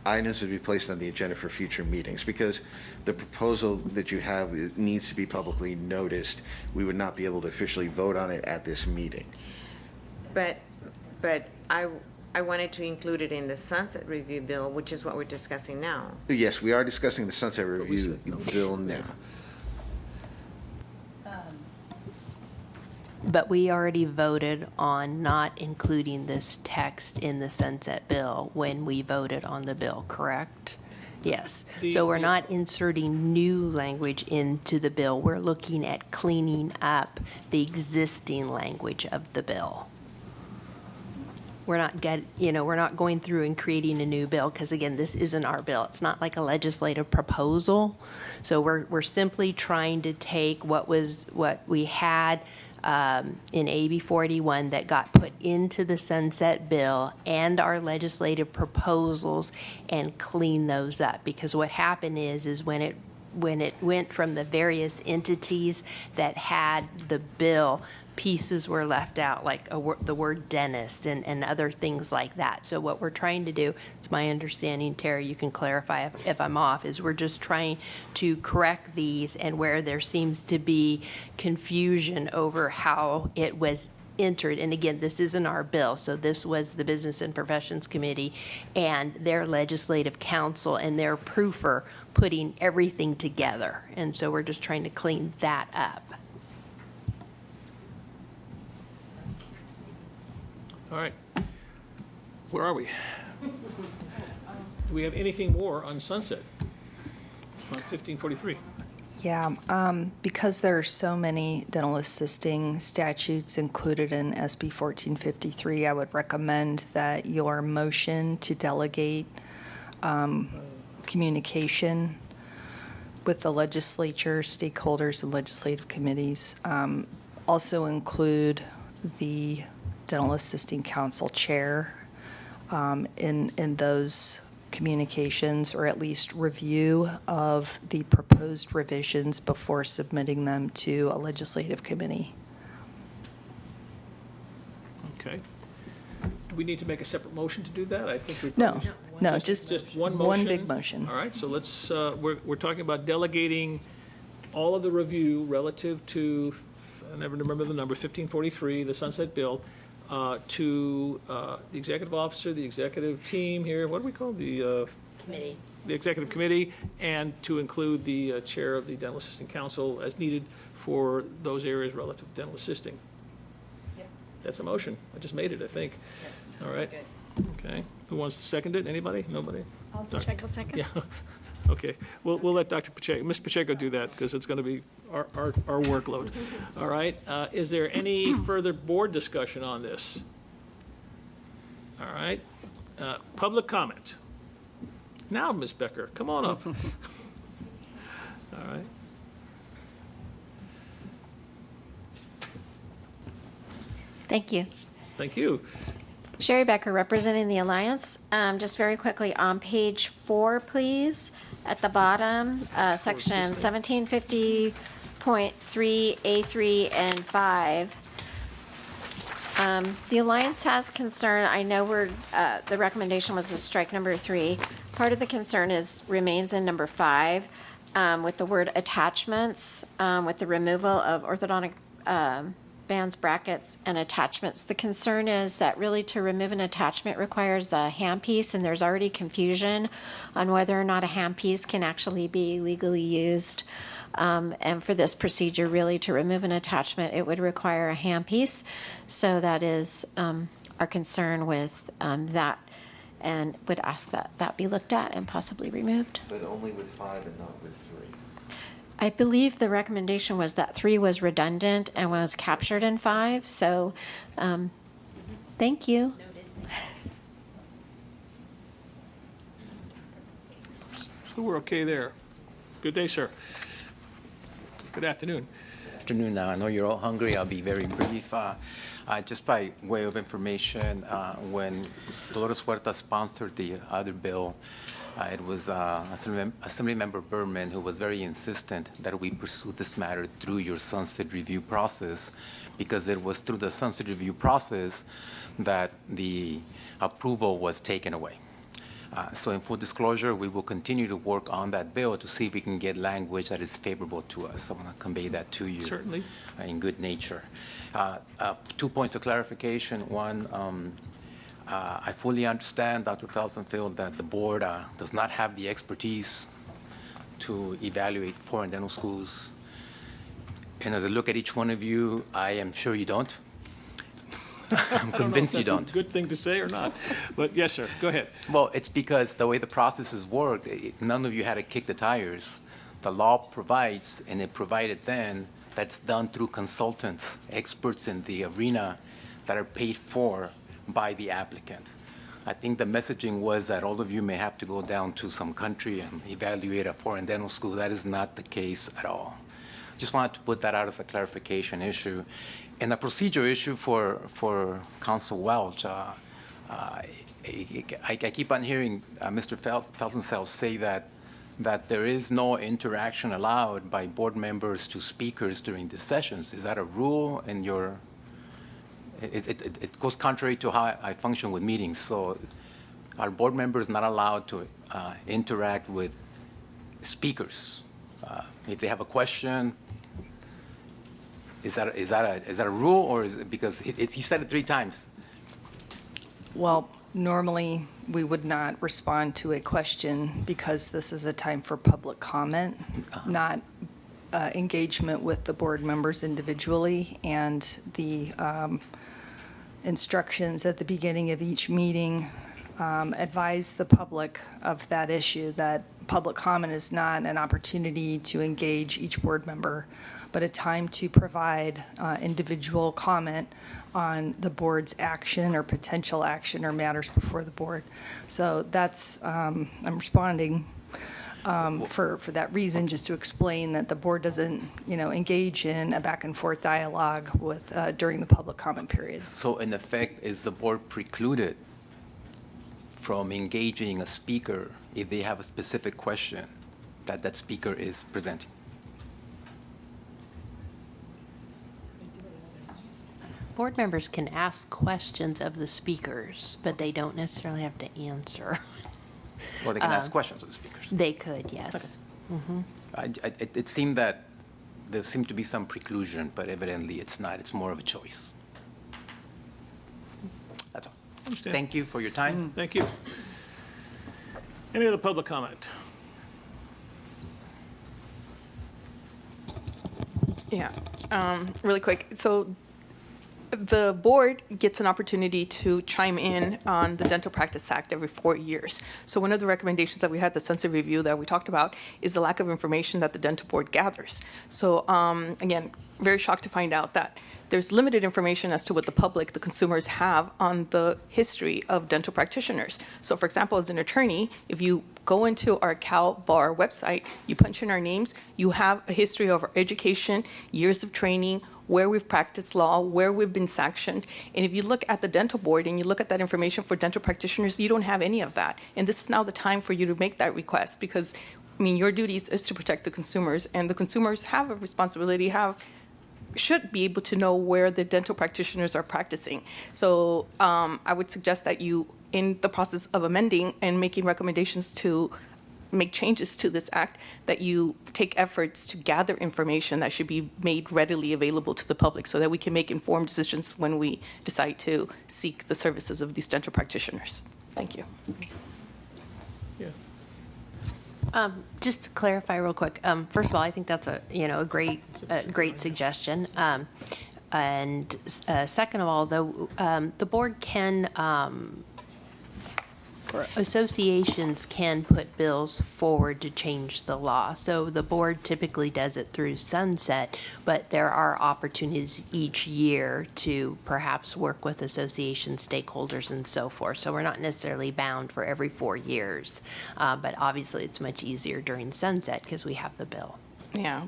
items would be placed on the agenda for future meetings, because the proposal that you have needs to be publicly noticed. We would not be able to officially vote on it at this meeting. But I wanted to include it in the sunset review bill, which is what we're discussing now. Yes, we are discussing the sunset review bill now. But we already voted on not including this text in the sunset bill when we voted on the bill, correct? Yes. So we're not inserting new language into the bill. We're looking at cleaning up the existing language of the bill. We're not we're not going through and creating a new bill, because again, this isn't our bill. It's not like a legislative proposal. So we're simply trying to take what we had in AB 41 that got put into the sunset bill and our legislative proposals and clean those up. Because what happened is when it went from the various entities that had the bill, pieces were left out, like the word dentist and other things like that. So what we're trying to do, it's my understanding, Tara, you can clarify if I'm off, is we're just trying to correct these, and where there seems to be confusion over how it was entered. And again, this isn't our bill, so this was the Business and Professions Committee and their legislative counsel and their proofer putting everything together. And so we're just trying to clean that up. All right. Where are we? Do we have anything more on sunset? On 1543? Yeah, because there are so many dental assisting statutes included in SB 1453, I would recommend that your motion to delegate communication with the legislature, stakeholders, and legislative committees also include the Dental Assisting Council chair in those communications, or at least review of the proposed revisions before submitting them to a legislative committee. Okay. Do we need to make a separate motion to do that? I think we No, probably- no, just one motion? one big motion. All right, so let's, we're talking about delegating all of the review relative to, I never remember the number, 1543, the sunset bill, to the executive officer, the executive team here, what do we call the? Committee. The executive committee, and to include the chair of the dental assisting council as needed for those areas relative to dental assisting. Yep. That's a motion. I just made it, I think. All right. Okay. Who wants to second it? Anybody? Nobody? Pacheco, second. Yeah. Okay. We'll let Dr. Pacheco, Ms. Pacheco do that, because it's going to be our workload. All right. Is there any further board discussion on this? All right. Public comment. Now, Ms. Becker, come on up. All right. Thank you. Thank you. Sherry Becker, representing the Alliance. Just very quickly, on page 4, please, at the bottom, section 1750.3A3 and 5. The Alliance has concern, I know the recommendation was to strike number 3. Part of the concern remains in number 5. with the word attachments, with the removal of orthodontic bands, brackets, and attachments. The concern is that really to remove an attachment requires the handpiece, and there's already confusion on whether or not a handpiece can actually be legally used. And for this procedure, really to remove an attachment, it would require a handpiece. So that is our concern with that, and would ask that that be looked at and possibly removed. But only with 5 and not with 3. I believe the recommendation was that 3 was redundant and was captured in 5, so thank you. So we're okay there. Good day, sir. Good afternoon. Afternoon. I know you're all hungry. I'll be very brief. Just by way of information, when Dolores Huerta sponsored the other bill, it was Assemblymember Berman who was very insistent that we pursue this matter through your sunset review process, because it was through the sunset review process that the approval was taken away. So in full disclosure, we will continue to work on that bill to see if we can get language that is favorable to us. I want to convey that to you. Certainly. In good nature. 2 points of clarification. One, I fully understand, Dr. Felsenfield, that the board does not have the expertise to evaluate foreign dental schools. And as I look at each one of you, I am sure you don't. I'm convinced you don't. That's a good thing to say or not, but yes, sir, go ahead. Well, it's because the way the process has worked, none of you had to kick the tires. The law provides, and it provided then, that's done through consultants, experts in the arena that are paid for by the applicant. I think the messaging was that all of you may have to go down to some country and evaluate a foreign dental school. That is not the case at all. Just wanted to put that out as a clarification issue. And a procedure issue for Council Welch, I keep on hearing Mr. Felsenfeld say that there is no interaction allowed by board members to speakers during the sessions. Is that a rule in your? It goes contrary to how I function with meetings. So are board members not allowed to interact with speakers? If they have a question, is that a rule, or is it because he said it 3 times? Well, normally, we would not respond to a question because this is a time for public comment, not engagement with the board members individually. And the instructions at the beginning of each meeting advise the public of that issue, that public comment is not an opportunity to engage each board member, but a time to provide individual comment on the board's action or potential action or matters before the board. So that's, I'm responding for that reason, just to explain that the board doesn't, engage in a back and forth dialogue with, during the public comment period. So in effect, is the board precluded from engaging a speaker if they have a specific question that that speaker is presenting? Board members can ask questions of the speakers, but they don't necessarily have to answer. Well, they can ask questions of the speakers. They could, yes. It seemed that there seemed to be some preclusion, but evidently it's not. It's more of a choice. That's all. Understand. Thank you for your time. Thank you. Any other public comment? Yeah, really quick. So the board gets an opportunity to chime in on the Dental Practice Act every 4 years. So one of the recommendations that we had, the sunset review that we talked about, is the lack of information that the dental board gathers. So again, very shocked to find out that there's limited information as to what the public, the consumers, have on the history of dental practitioners. So for example, as an attorney, if you go into our Cal Bar website, you punch in our names, you have a history of our education, years of training, where we've practiced law, where we've been sanctioned. And if you look at the dental board and you look at that information for dental practitioners, you don't have any of that. And this is now the time for you to make that request, because, your duties is to protect the consumers, and the consumers have a responsibility, should be able to know where the dental practitioners are practicing. So I would suggest that you, in the process of amending and making recommendations to make changes to this act, that you take efforts to gather information that should be made readily available to the public so that we can make informed decisions when we decide to seek the services of these dental practitioners. Thank you. Just to clarify real quick, first of all, I think that's a great suggestion. And second of all, though, the board can, or associations can put bills forward to change the law. So the board typically does it through sunset, but there are opportunities each year to perhaps work with association stakeholders and so forth. So we're not necessarily bound for every 4 years, but obviously it's much easier during sunset because we have the bill. Yeah,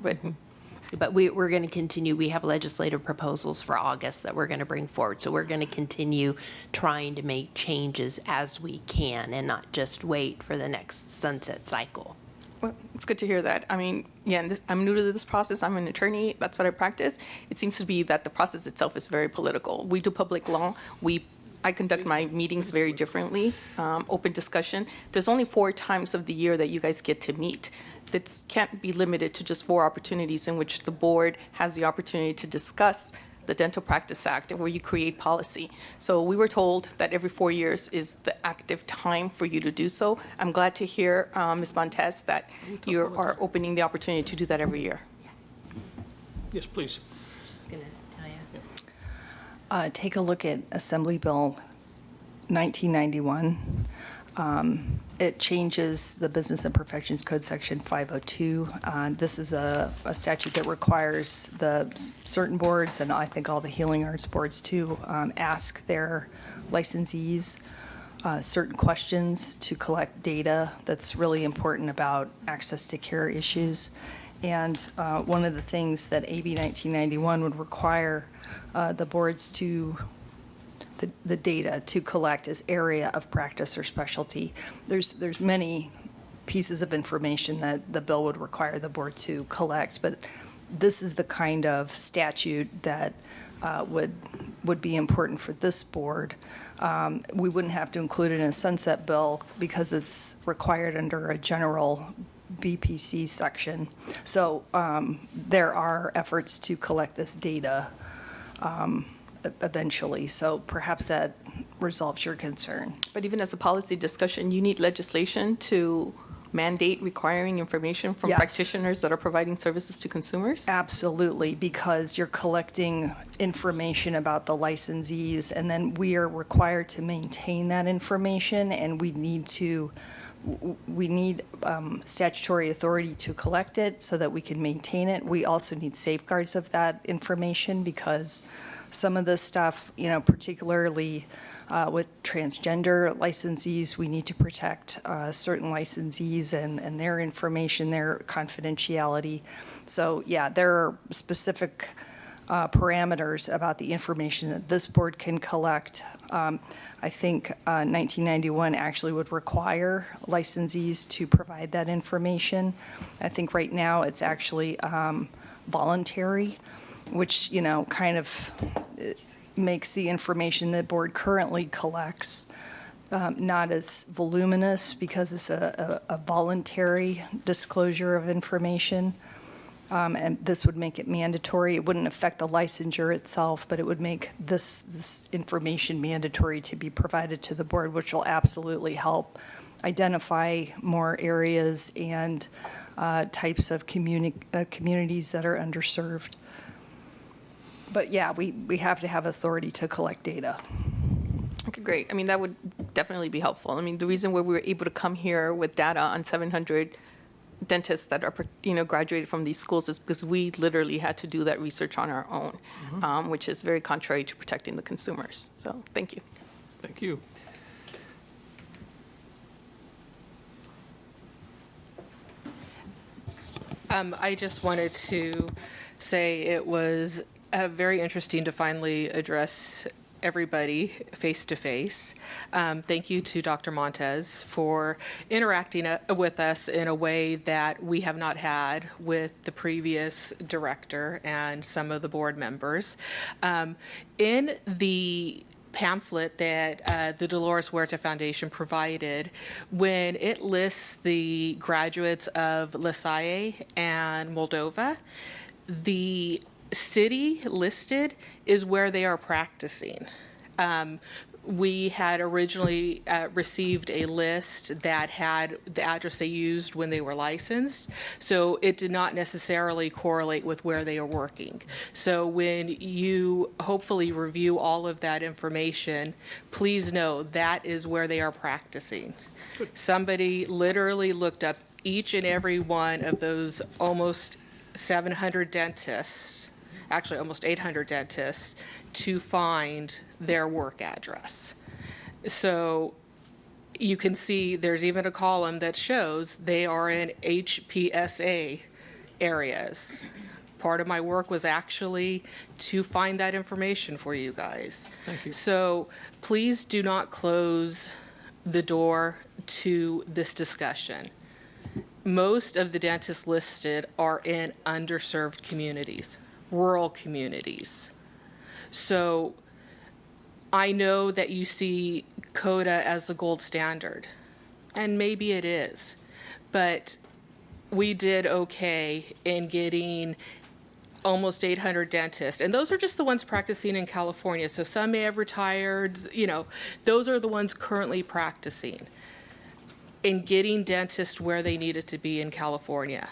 But we're going to continue. We have legislative proposals for August that we're going to bring forward. So we're going to continue trying to make changes as we can and not just wait for the next sunset cycle. Well, it's good to hear that. I mean, yeah, I'm new to this process. I'm an attorney. That's what I practice. It seems to be that the process itself is very political. We do public law. I conduct my meetings very differently, open discussion. There's only 4 times of the year that you guys get to meet. That can't be limited to just 4 opportunities in which the board has the opportunity to discuss the Dental Practice Act and where you create policy. So we were told that every 4 years is the active time for you to do so. I'm glad to hear, Ms. Montez, that you are opening the opportunity to do that every year. Yes, please. Take a look at Assembly Bill 1991. It changes the Business and Professions Code Section 502. This is a statute that requires the certain boards, and I think all the healing arts boards too, ask their licensees certain questions to collect data that's really important about access to care issues. And one of the things that AB 1991 would require the boards to the data to collect is area of practice or specialty. There's many pieces of information that the bill would require the board to collect, but this is the kind of statute that would be important for this board. We wouldn't have to include it in a sunset bill because it's required under a general BPC section. So there are efforts to collect this data eventually, so perhaps that resolves your concern. But even as a policy discussion, you need legislation to mandate requiring information from practitioners that are providing services to consumers? Absolutely, because you're collecting information about the licensees, and then we are required to maintain that information, and we need statutory authority to collect it so that we can maintain it. We also need safeguards of that information because some of this stuff, particularly with transgender licensees, we need to protect certain licensees and their information, their confidentiality. So, yeah, there are specific parameters about the information that this board can collect. I think 1991 actually would require licensees to provide that information. I think right now it's actually voluntary, which, kind of makes the information that board currently collects not as voluminous because it's a voluntary disclosure of information. And this would make it mandatory. It wouldn't affect the licensure itself, but it would make this information mandatory to be provided to the board, which will absolutely help identify more areas and types of communities that are underserved. But yeah, we have to have authority to collect data. Okay, great. I mean, that would definitely be helpful. I mean, the reason why we were able to come here with data on 700 dentists that are, graduated from these schools is because we literally had to do that research on our own, which is very contrary to protecting the consumers. So, thank you. Thank you. I just wanted to say it was very interesting to finally address everybody face to face. Thank you to Dr. Montez for interacting with us in a way that we have not had with the previous director and some of the board members. In the pamphlet that the Dolores Huerta Foundation provided, when it lists the graduates of La Salle and Moldova, the city listed is where they are practicing. We had originally received a list that had the address they used when they were licensed, so it did not necessarily correlate with where they are working. So when you hopefully review all of that information, please know that is where they are practicing. Somebody literally looked up each and every one of those almost 700 dentists, actually almost 800 dentists, to find their work address. So you can see there's even a column that shows they are in HPSA areas. Part of my work was actually to find that information for you guys. Thank you. So please do not close the door to this discussion. Most of the dentists listed are in underserved communities, rural communities. So I know that you see CODA as the gold standard, and maybe it is, but we did okay in getting almost 800 dentists, and those are just the ones practicing in California. So some may have retired, you know, those are the ones currently practicing, in getting dentists where they needed to be in California.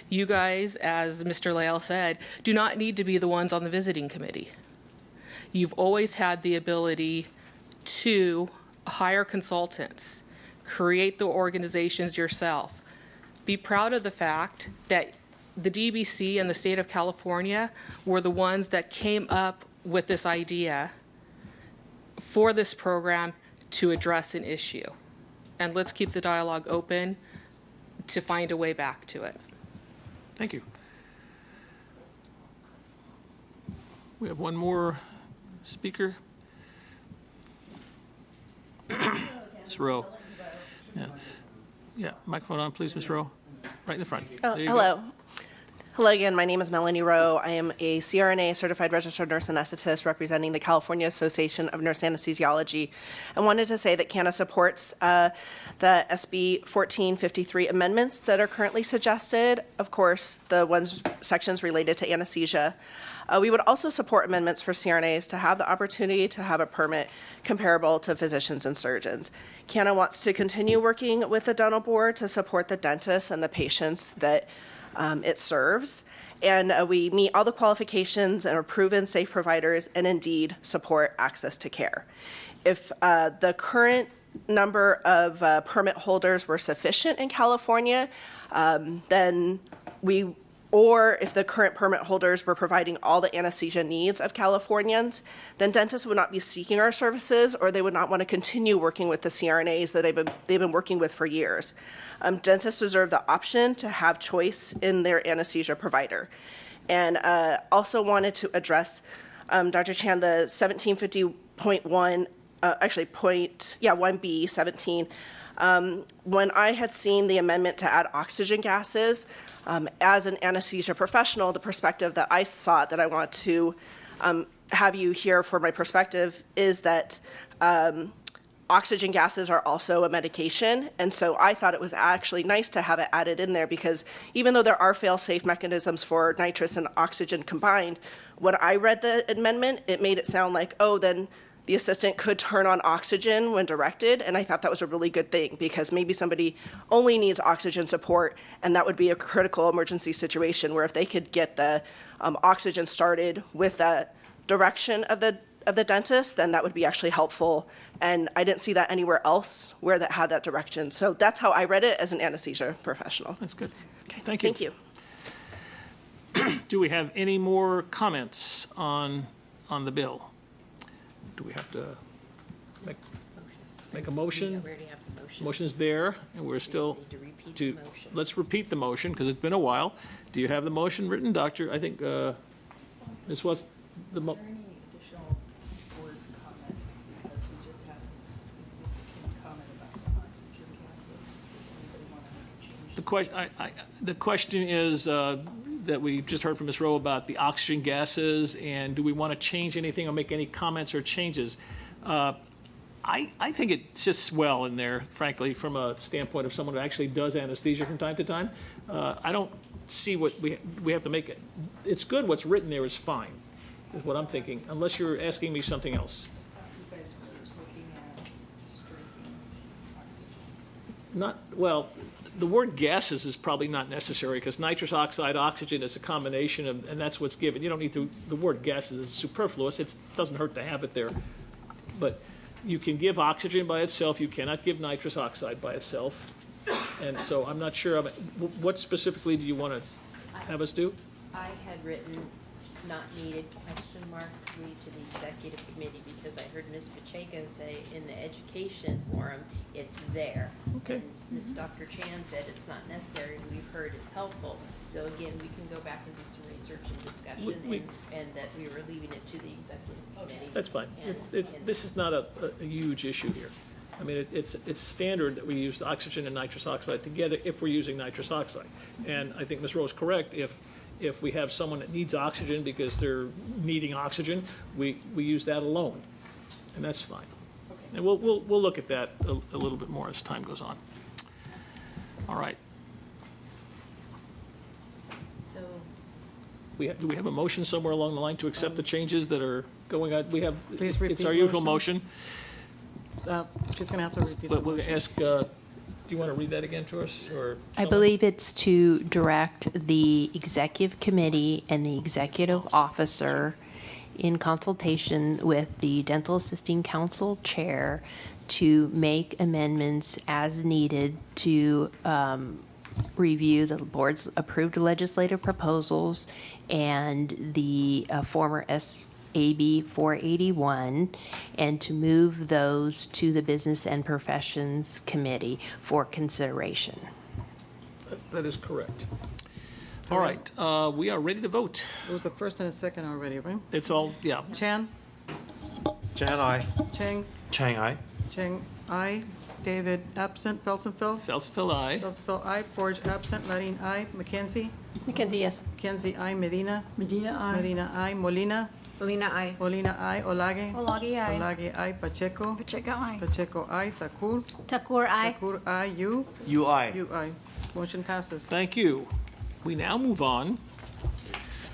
You guys, as Mr. Leal said, do not need to be the ones on the visiting committee. You've always had the ability to hire consultants, create the organizations yourself. Be proud of the fact that the DBC and the state of California were the ones that came up with this idea for this program to address an issue. And let's keep the dialogue open to find a way back to it. Thank you. We have one more speaker. Ms. Rowe. Yeah. Yeah, microphone on, please, Ms. Rowe. Right in the front. There you go. Hello. Hello again. My name is Melanie Rowe. I am a CRNA certified registered nurse anesthetist representing the California Association of Nurse Anesthesiology. I wanted to say that CANA supports the SB 1453 amendments that are currently suggested. Of course, the sections related to anesthesia. We would also support amendments for CRNAs to have the opportunity to have a permit comparable to physicians and surgeons. CANA wants to continue working with the dental board to support the dentists and the patients that it serves. And we meet all the qualifications and are proven safe providers and indeed support access to care. If the current number of permit holders were sufficient in California, or if the current permit holders were providing all the anesthesia needs of Californians, then dentists would not be seeking our services, or they would not want to continue working with the CRNAs that they've been working with for years. Dentists deserve the option to have choice in their anesthesia provider. And also wanted to address, Dr. Chan, the 1750.1, 1B 17. When I had seen the amendment to add oxygen gases, as an anesthesia professional, the perspective that I thought that I want to have you hear for my perspective is that oxygen gases are also a medication. And so I thought it was actually nice to have it added in there, because even though there are fail-safe mechanisms for nitrous and oxygen combined, when I read the amendment, it made it sound like, oh, then the assistant could turn on oxygen when directed, and I thought that was a really good thing, because maybe somebody only needs oxygen support, and that would be a critical emergency situation where if they could get the oxygen started with the direction of the dentist, then that would be actually helpful. And I didn't see that anywhere else where that had that direction. So that's how I read it as an anesthesia professional. That's good. Okay. Thank you. Thank you. Do we have any more comments on the bill? Do we have to make a motion? We already have the motion. Motion's there, and we're still let's repeat the motion, because it's been a while. Do you have the motion written, Doctor? I think this was the Is there any additional board comment, because we just had a significant comment about the oxygen gases? Anybody want to make a change? question is, that we just heard from Ms. Rowe about the oxygen gases, and do we want to change anything or make any comments or changes? I think it sits well in there, frankly, from a standpoint of someone who actually does anesthesia from time to time. I don't see what we have to make it. It's good, what's written there is fine, is what I'm thinking, unless you're asking me something else. Not, well, the word gases is probably not necessary, because nitrous oxide, oxygen is a combination of, and that's what's given. You don't need to, the word gases is superfluous. It doesn't hurt to have it there. But you can give oxygen by itself. You cannot give nitrous oxide by itself. And so I'm not sure, what specifically do you want to have us do? I had written not needed question mark 3 to the executive committee because I heard Ms. Pacheco say in the education forum, it's there. Okay. And Dr. Chan said it's not necessary. We've heard it's helpful. So again, we can go back and do some research and discussion and that we were leaving it to the executive committee. That's fine. And- This is not a huge issue here. I mean, it's standard that we use oxygen and nitrous oxide together if we're using nitrous oxide. And I think Ms. Rowe is correct. If we have someone that needs oxygen because they're needing oxygen, we use that alone, and that's fine. And we'll look at that a little bit more as time goes on. All right. So Do we have a motion somewhere along the line to accept the changes that are going on? We have, Please repeat it's our usual motion. motion. She's going to have to repeat the But we'll motion. ask, do you want to read that again to us, or? I someone? believe it's to direct the executive committee and the executive officer in consultation with the dental assisting council chair to make amendments as needed to review the board's approved legislative proposals and the former SAB 481, and to move those to the Business and Professions Committee for consideration. That is correct. All right, we are ready to vote. It was a first and a second already, right? It's all, yeah. Chan? Chan, aye. Chang? Chang, aye. Chang, aye. David, absent. Felsenfeld? Felsenfeld, aye. Felsenfeld, aye. Forge, absent. Ladine, aye. McKenzie? McKenzie, yes. McKenzie, aye. Medina? Medina, aye. Medina, aye. Molina? Molina, aye. Molina, aye. Olage? Olage, aye. Olage, aye. Pacheco? Pacheco, aye. Pacheco, aye. Thakur? Takur, aye. Thakur, aye. You? You, aye. You, aye. Motion passes. Thank you. We now move on.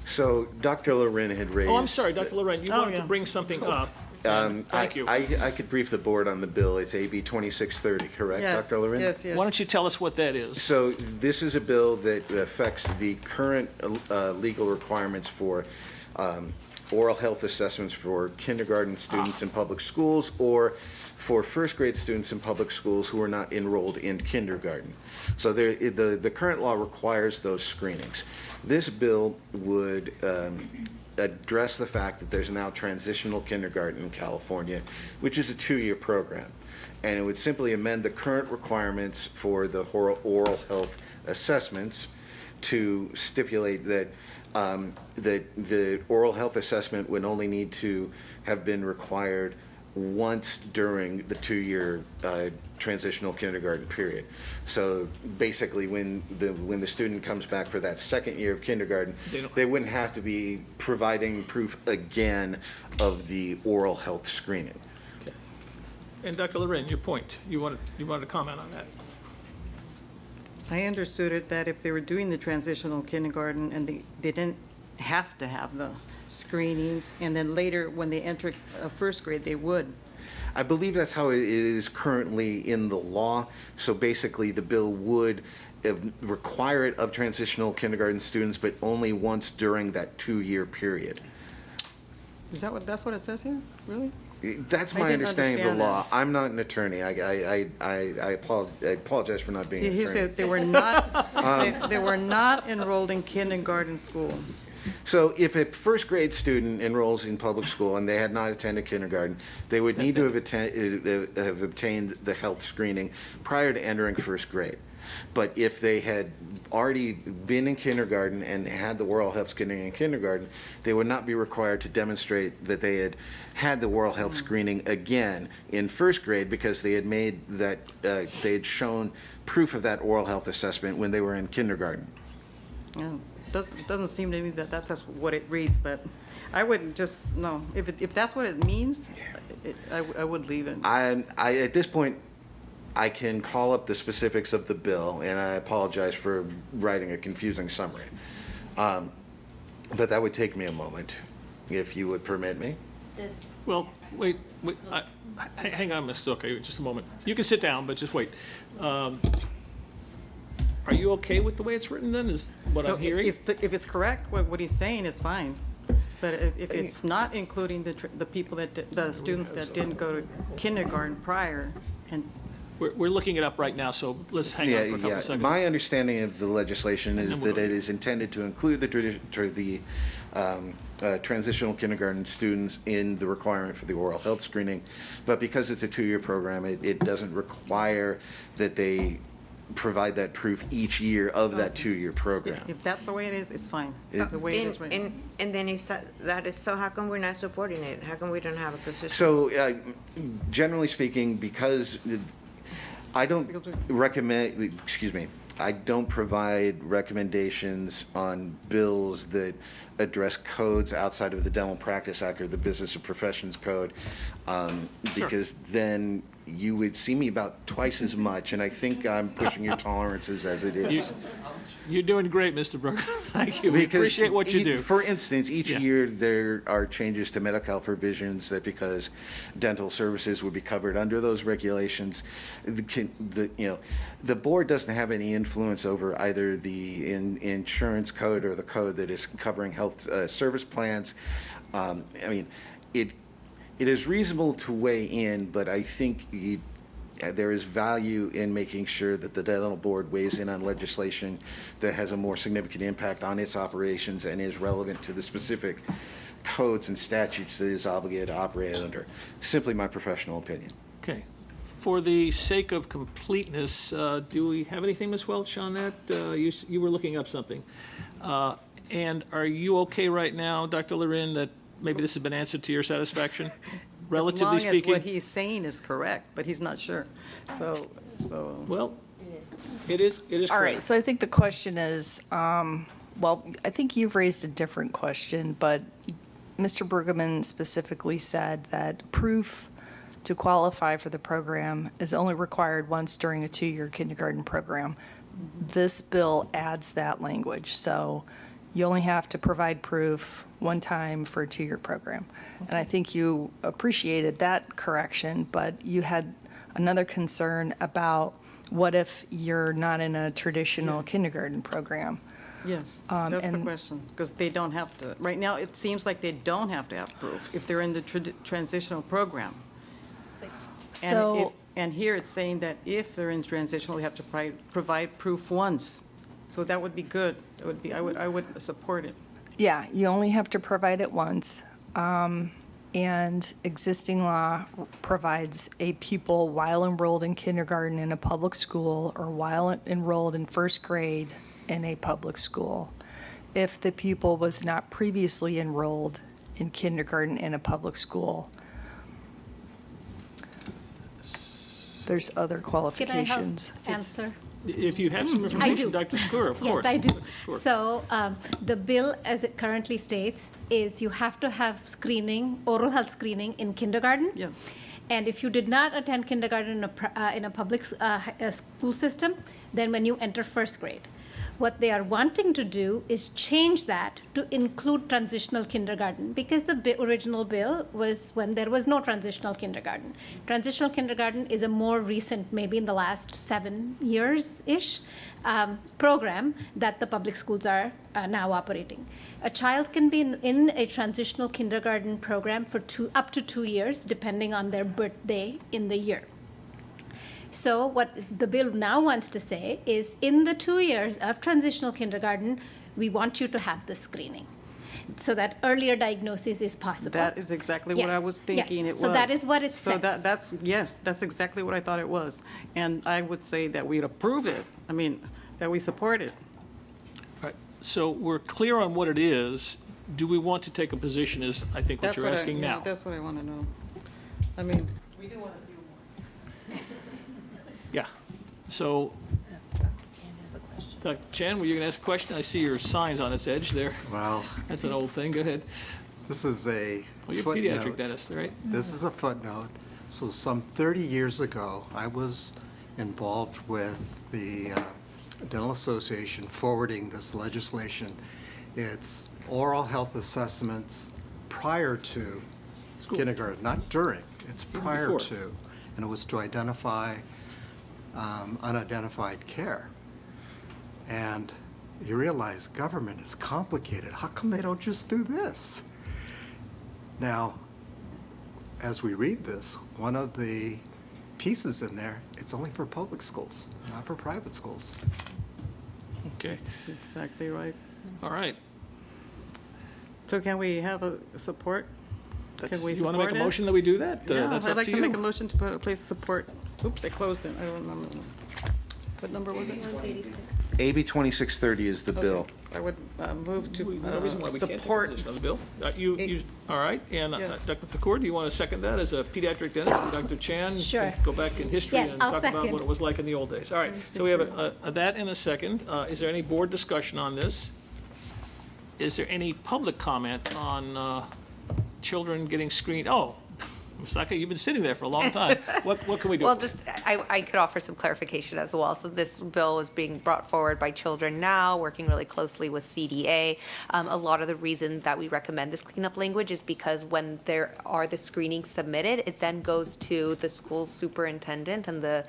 So Dr. Loren had raised. Oh, I'm sorry, Dr. Loren, you Oh, wanted to yeah. bring something up. Thank you. I could brief the board on the bill. It's AB 2630, correct, Yes, Dr. Loren? yes, yes. Why don't you tell us what that is? So this is a bill that affects the current legal requirements for oral health assessments for kindergarten students in public schools or for first grade students in public schools who are not enrolled in kindergarten. So the current law requires those screenings. This bill would address the fact that there's now transitional kindergarten in California, which is a 2-year program. And it would simply amend the current requirements for the oral health assessments to stipulate that the oral health assessment would only need to have been required once during the 2-year transitional kindergarten period. So basically, when the student comes back for that second year of kindergarten, they wouldn't have to be providing proof again of the oral health screening. Okay. And Dr. Loren, your point, you wanted to comment on that? I understood it that if they were doing the transitional kindergarten and they didn't have to have the screenings, and then later when they enter first grade, they would. I believe that's how it is currently in the law. So basically, the bill would require it of transitional kindergarten students, but only once during that 2-year period. Is that's what it says here? Really? That's I my didn't understanding of the law. understand I'm not an attorney. I apologize for not being See, an he attorney. said they were not, they were not enrolled in kindergarten school. So if a first grade student enrolls in public school and they had not attended kindergarten, they would need to have obtained the health screening prior to entering first grade. But if they had already been in kindergarten and had the oral health screening in kindergarten, they would not be required to demonstrate that they had the oral health screening again in first grade because they had made that, they had shown proof of that oral health assessment when they were in kindergarten. Yeah. doesn't seem to me that that's what it reads, but I wouldn't just, no, if that's what it means, I would leave it. At this point, I can call up the specifics of the bill, and I apologize for writing a confusing summary. But that would take me a moment, if you would permit me. Well, wait, hang on, Ms. Silke, just a moment. You can sit down, but just wait. Are you okay with the way it's written then, is what I'm hearing? If it's correct, what he's saying is fine. But if it's not including the people the students that didn't go to kindergarten prior, and We're looking it up right now, so let's hang on for a couple seconds. My understanding of the legislation is that it is intended to include the transitional kindergarten students in the requirement for the oral health screening. But because it's a 2-year program, it doesn't require that they provide that proof each year of that 2-year program. if that's the way it is, it's fine. The way it is written. And then if that is so, how come we're not supporting it? How come we don't have a position? So generally speaking, because I don't I don't provide recommendations on bills that address codes outside of the Dental Practice Act or the Business and Professions Code, because then you would see me about twice as much, and I think I'm pushing your tolerances as it is. You're doing great, Mr. Brooker. Thank you. We Because appreciate what you do. For instance, each Yeah. year there are changes to Medi-Cal provisions that because dental services would be covered under those regulations, the board doesn't have any influence over either the insurance code or the code that is covering health service plans. I mean, it is reasonable to weigh in, but I think there is value in making sure that the dental board weighs in on legislation that has a more significant impact on its operations and is relevant to the specific codes and statutes that it is obligated to operate under. Simply my professional opinion. Okay. For the sake of completeness, do we have anything, Ms. Welch, on that? You were looking up something. And are you okay right now, Dr. Lorin, that maybe this has been answered to your satisfaction? Relatively speaking. As long as what he's saying is correct, but he's not sure. So. Well, it is correct. All right, so I think the question is, well, I think you've raised a different question, but Mr. Brueggemann specifically said that proof to qualify for the program is only required once during a 2-year kindergarten program. This bill adds that language, so you only have to provide proof one time for a 2-year program. And I think you appreciated that correction, but you had another concern about what if you're not in a traditional kindergarten program? Yes, that's the question, because they don't have to. Right now, it seems like they don't have to have proof if they're in the transitional program. So. And here it's saying that if they're in transitional, they have to provide proof once. So that would be good. It would be, I would support it. Yeah, you only have to provide it once. And existing law provides a pupil while enrolled in kindergarten in a public school or while enrolled in first grade in a public school. If the pupil was not previously enrolled in kindergarten in a public school, there's other qualifications. Can I help answer? If you have some I information, do. Dr. Sakura, of course. Yes, I do. Sure. So the bill, as it currently states, is you have to have screening, oral health screening in kindergarten. Yeah. And if you did not attend kindergarten in a public school system, then when you enter first grade. What they are wanting to do is change that to include transitional kindergarten, because the original bill was when there was no transitional kindergarten. Transitional kindergarten is a more recent, maybe in the last 7 years-ish, program that the public schools are now operating. A child can be in a transitional kindergarten program for up to 2 years, depending on their birthday in the year. So what the bill now wants to say is in the 2 years of transitional kindergarten, we want you to have the screening so that earlier diagnosis is possible. That is exactly what I was thinking it was. So that is what it says. So that's exactly what I thought it was. And I would say that we'd approve it. I mean, that we support it. All right, so we're clear on what it is. Do we want to take a position is, I think, what you're asking now. That's what I want to know. I mean, we do want to see more. Yeah, so Dr. Chen, were you going to ask a question? I see your signs on its edge there. Well, That's an old thing. Go ahead. this is a Well, you're a footnote. pediatric dentist, right? This is a footnote. So some 30 years ago, I was involved with the Dental Association forwarding this legislation. It's oral health assessments prior to kindergarten, not during. It's prior before. to. And it was to identify unidentified care. And you realize government is complicated. How come they don't just do this? Now, as we read this, one of the pieces in there, it's only for public schools, not for private schools. Okay. Exactly right. All right. So can we have a support? That's, Can we you want to make a support it? motion that we do that? Yeah, That's I'd up like to to you. make a motion to put a place support. Oops, I closed it. I don't remember. What number was it? AB 2630 is the bill. I would move to No reason why we can't take a support. position on the bill. All right, and Yes. Dr. Thakur, do you want to second that as a pediatric dentist? Dr. Chan? Sure. Go back in history Yes, and I'll talk about second. what it was like in the old days. All right, so we have that and a second. Is there any board discussion on this? Is there any public comment on children getting screened? Oh, Misaka, you've been sitting there for a long time. What can we do? Well, for you? just, I could offer some clarification as well. So this bill is being brought forward by Children Now, working really closely with CDA. A lot of the reason that we recommend this cleanup language is because when there are the screenings submitted, it then goes to the school superintendent and the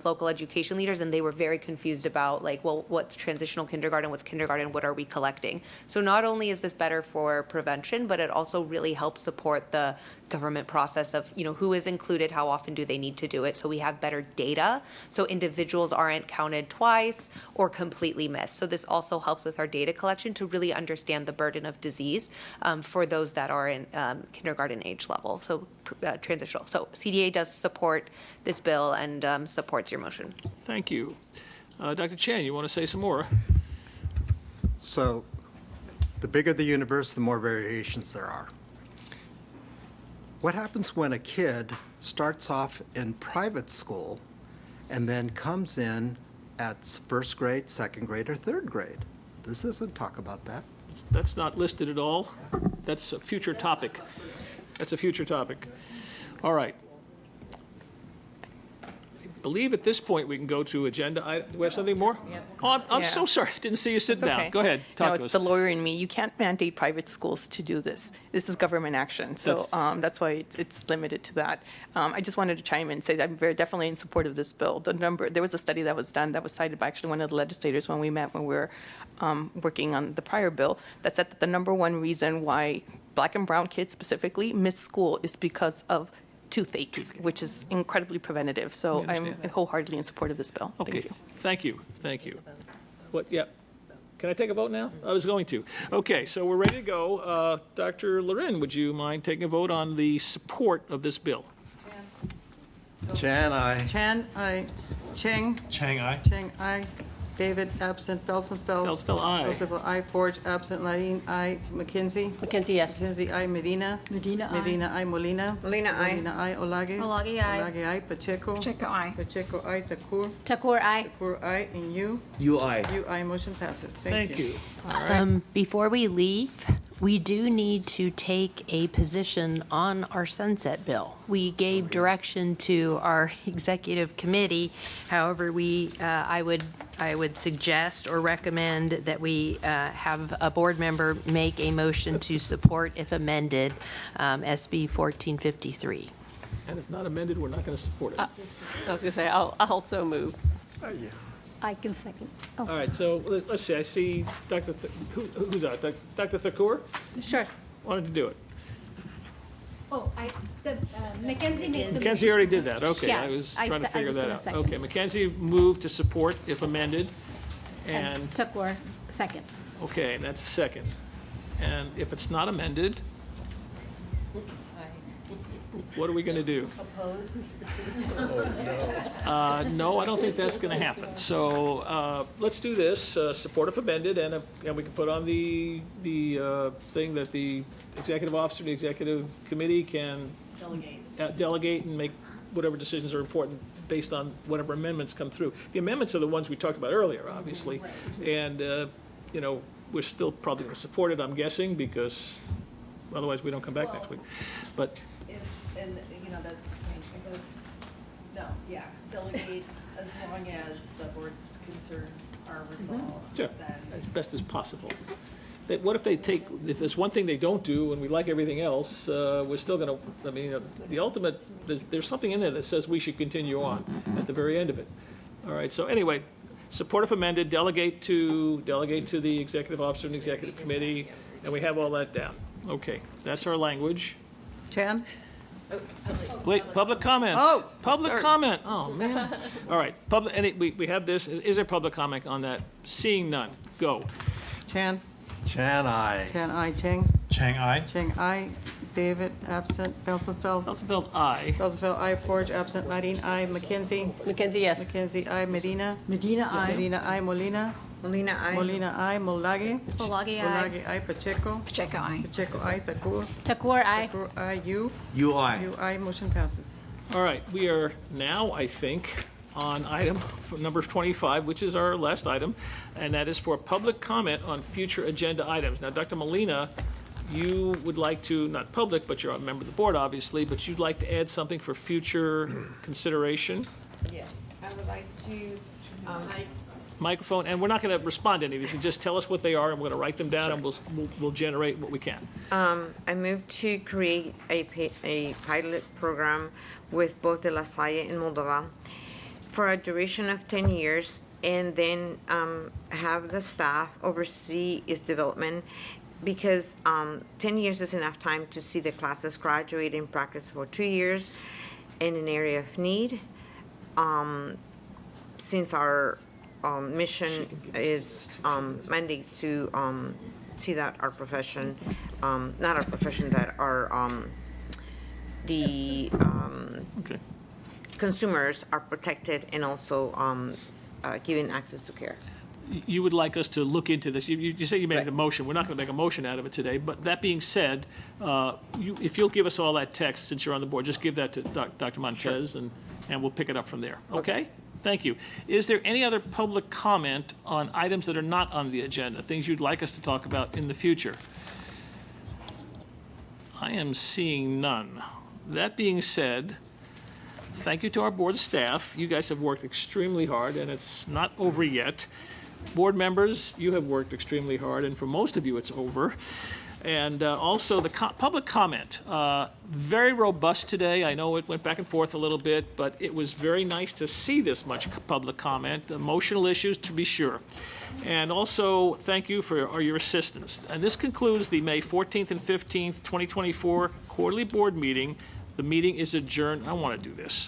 local education leaders, and they were very confused about, like, well, what's transitional kindergarten, what's kindergarten, what are we collecting? So not only is this better for prevention, but it also really helps support the government process of, who is included, how often do they need to do it, so we have better data, so individuals aren't counted twice or completely missed. So this also helps with our data collection to really understand the burden of disease for those that are in kindergarten age level, so transitional. So CDA does support this bill and supports your motion. Thank you. Dr. Chan, you want to say some more? So the bigger the universe, the more variations there are. What happens when a kid starts off in private school and then comes in at first grade, second grade, or third grade? This doesn't talk about that. That's not listed at all. That's a future topic. That's a future topic. All right. I believe at this point we can go to agenda. Do we have something more? Oh, I'm so sorry. I didn't see you sit It's down. okay. Go ahead. No, Talk to it's us. the lawyer in me. You can't mandate private schools to do this. This is government action, so that's why it's limited to that. I just wanted to chime in and say that I'm very definitely in support of this bill. There was a study that was done that was cited by actually one of the legislators when we met when we were working on the prior bill that said that the number one reason why Black and brown kids specifically miss school is because of toothaches, which is incredibly preventative. So I'm wholeheartedly in support of this bill. Okay. Thank you. Thank you. What? Yeah. Can I take a vote now? I was going to. Okay, so we're ready to go. Dr. Loren, would you mind taking a vote on the support of this bill? Chan, aye. Chan, aye. Cheng. Chang, aye. Cheng, aye. David, absent. Felsenfeld. Felsenfeld, aye. Felsenfeld, aye. Forge, absent. Larine, aye. McKenzie. McKenzie, yes. McKenzie, aye. Medina. Medina, aye. Medina, aye. Molina. Molina, aye. Molina, aye. Olage. Olage, aye. Olage, aye. Pacheco. Pacheco, aye. Pacheco, aye. Thakur. Takur, aye. Thakur, aye. And you? You aye. You, aye. Motion passes. Thank you. All right. Before we leave, we do need to take a position on our sunset bill. We gave direction to our executive committee. However, I would suggest or recommend that we have a board member make a motion to support, if amended, SB 1453. And if not amended, we're not going to support it. I was going to say, I'll also move. I can second. All right, so let's see. I see Dr. Who's that? Dr. Thakur? Sure. Why don't you do it? Oh, Mackenzie made the. Mackenzie already did that. Okay, Yeah, I was I trying to se- I figure was that gonna out. second. Okay, Mackenzie moved to support if amended. And, Takur, second. okay, and that's a second. And if it's not amended, what are we going to do? Oppose? No, I don't think that's going to happen. So let's do this, support if amended, and we can put on the thing that the executive officer, the executive committee can delegate and make whatever decisions are important based on whatever amendments come through. The amendments are the ones we talked about earlier, obviously, and, you know, we're still probably going to support it, I'm guessing, because otherwise we don't come back next week. But And, you know, that's, I guess, no, yeah, delegate as long as the board's concerns are resolved. yeah, as best as possible. What if they take, if there's one thing they don't do and we like everything else, we're still going to, I mean, the ultimate, there's something in there that says we should continue on at the very end of it. All right, so anyway, support if amended, delegate to the executive officer and executive committee, and we have all that down. Okay, that's our language. Chan? Wait, public comments. Oh, Public sorry. comment. Oh, man. All right, we have this. Is there public comment on that? Seeing none, go. Chan? Chan, aye. Chan, aye. Cheng? Chang, aye. Cheng, aye. David, absent. Belsenfeld? Belsenfeld, aye. Belsenfeld, aye. Forge, absent. Marine, aye. McKenzie? McKenzie, yes. McKenzie, aye. Medina? Medina, aye. Medina, aye. Molina? Molina, aye. Molina, aye. Molage? Molagi, aye. Molage, aye. Pacheco? Pacheco, aye. Pacheco, aye. Thakur? Takur, aye. Thakur, aye. You? You, aye. You, aye. Motion passes. All right, we are now, I think, on item number 25, which is our last item, and that is for public comment on future agenda items. Now, Dr. Molina, you would like to, not public, but you're a member of the board, obviously, but you'd like to add something for future consideration? Yes, I would like to, Microphone, and we're not going to respond to any of these, you just tell us what they are, and we're going to write them down, and we'll generate what we can. I move to create a pilot program with both the La Salle and Moldova for a duration of 10 years, and then have the staff oversee its development, because 10 years is enough time to see the classes graduate in practice for 2 years in an area of need. Since our mission is mandates to see that our profession, not our profession, that our the consumers are protected and also given access to care. You would like us to look into this. You say you made a motion. We're not going to make a motion out of it today. But that being said, if you'll give us all that text since you're on the board, just give that to Dr. Montez, and we'll pick it up from there. Okay? Thank you. Is there any other public comment on items that are not on the agenda, things you'd like us to talk about in the future? I am seeing none. That being said, thank you to our board staff. You guys have worked extremely hard, and it's not over yet. Board members, you have worked extremely hard, and for most of you, it's over. And also the public comment, very robust today. I know it went back and forth a little bit, but it was very nice to see this much public comment, emotional issues to be sure. And also, thank you for your assistance. And this concludes the May 14th and 15th, 2024 quarterly board meeting. The meeting is adjourned. I want to do this.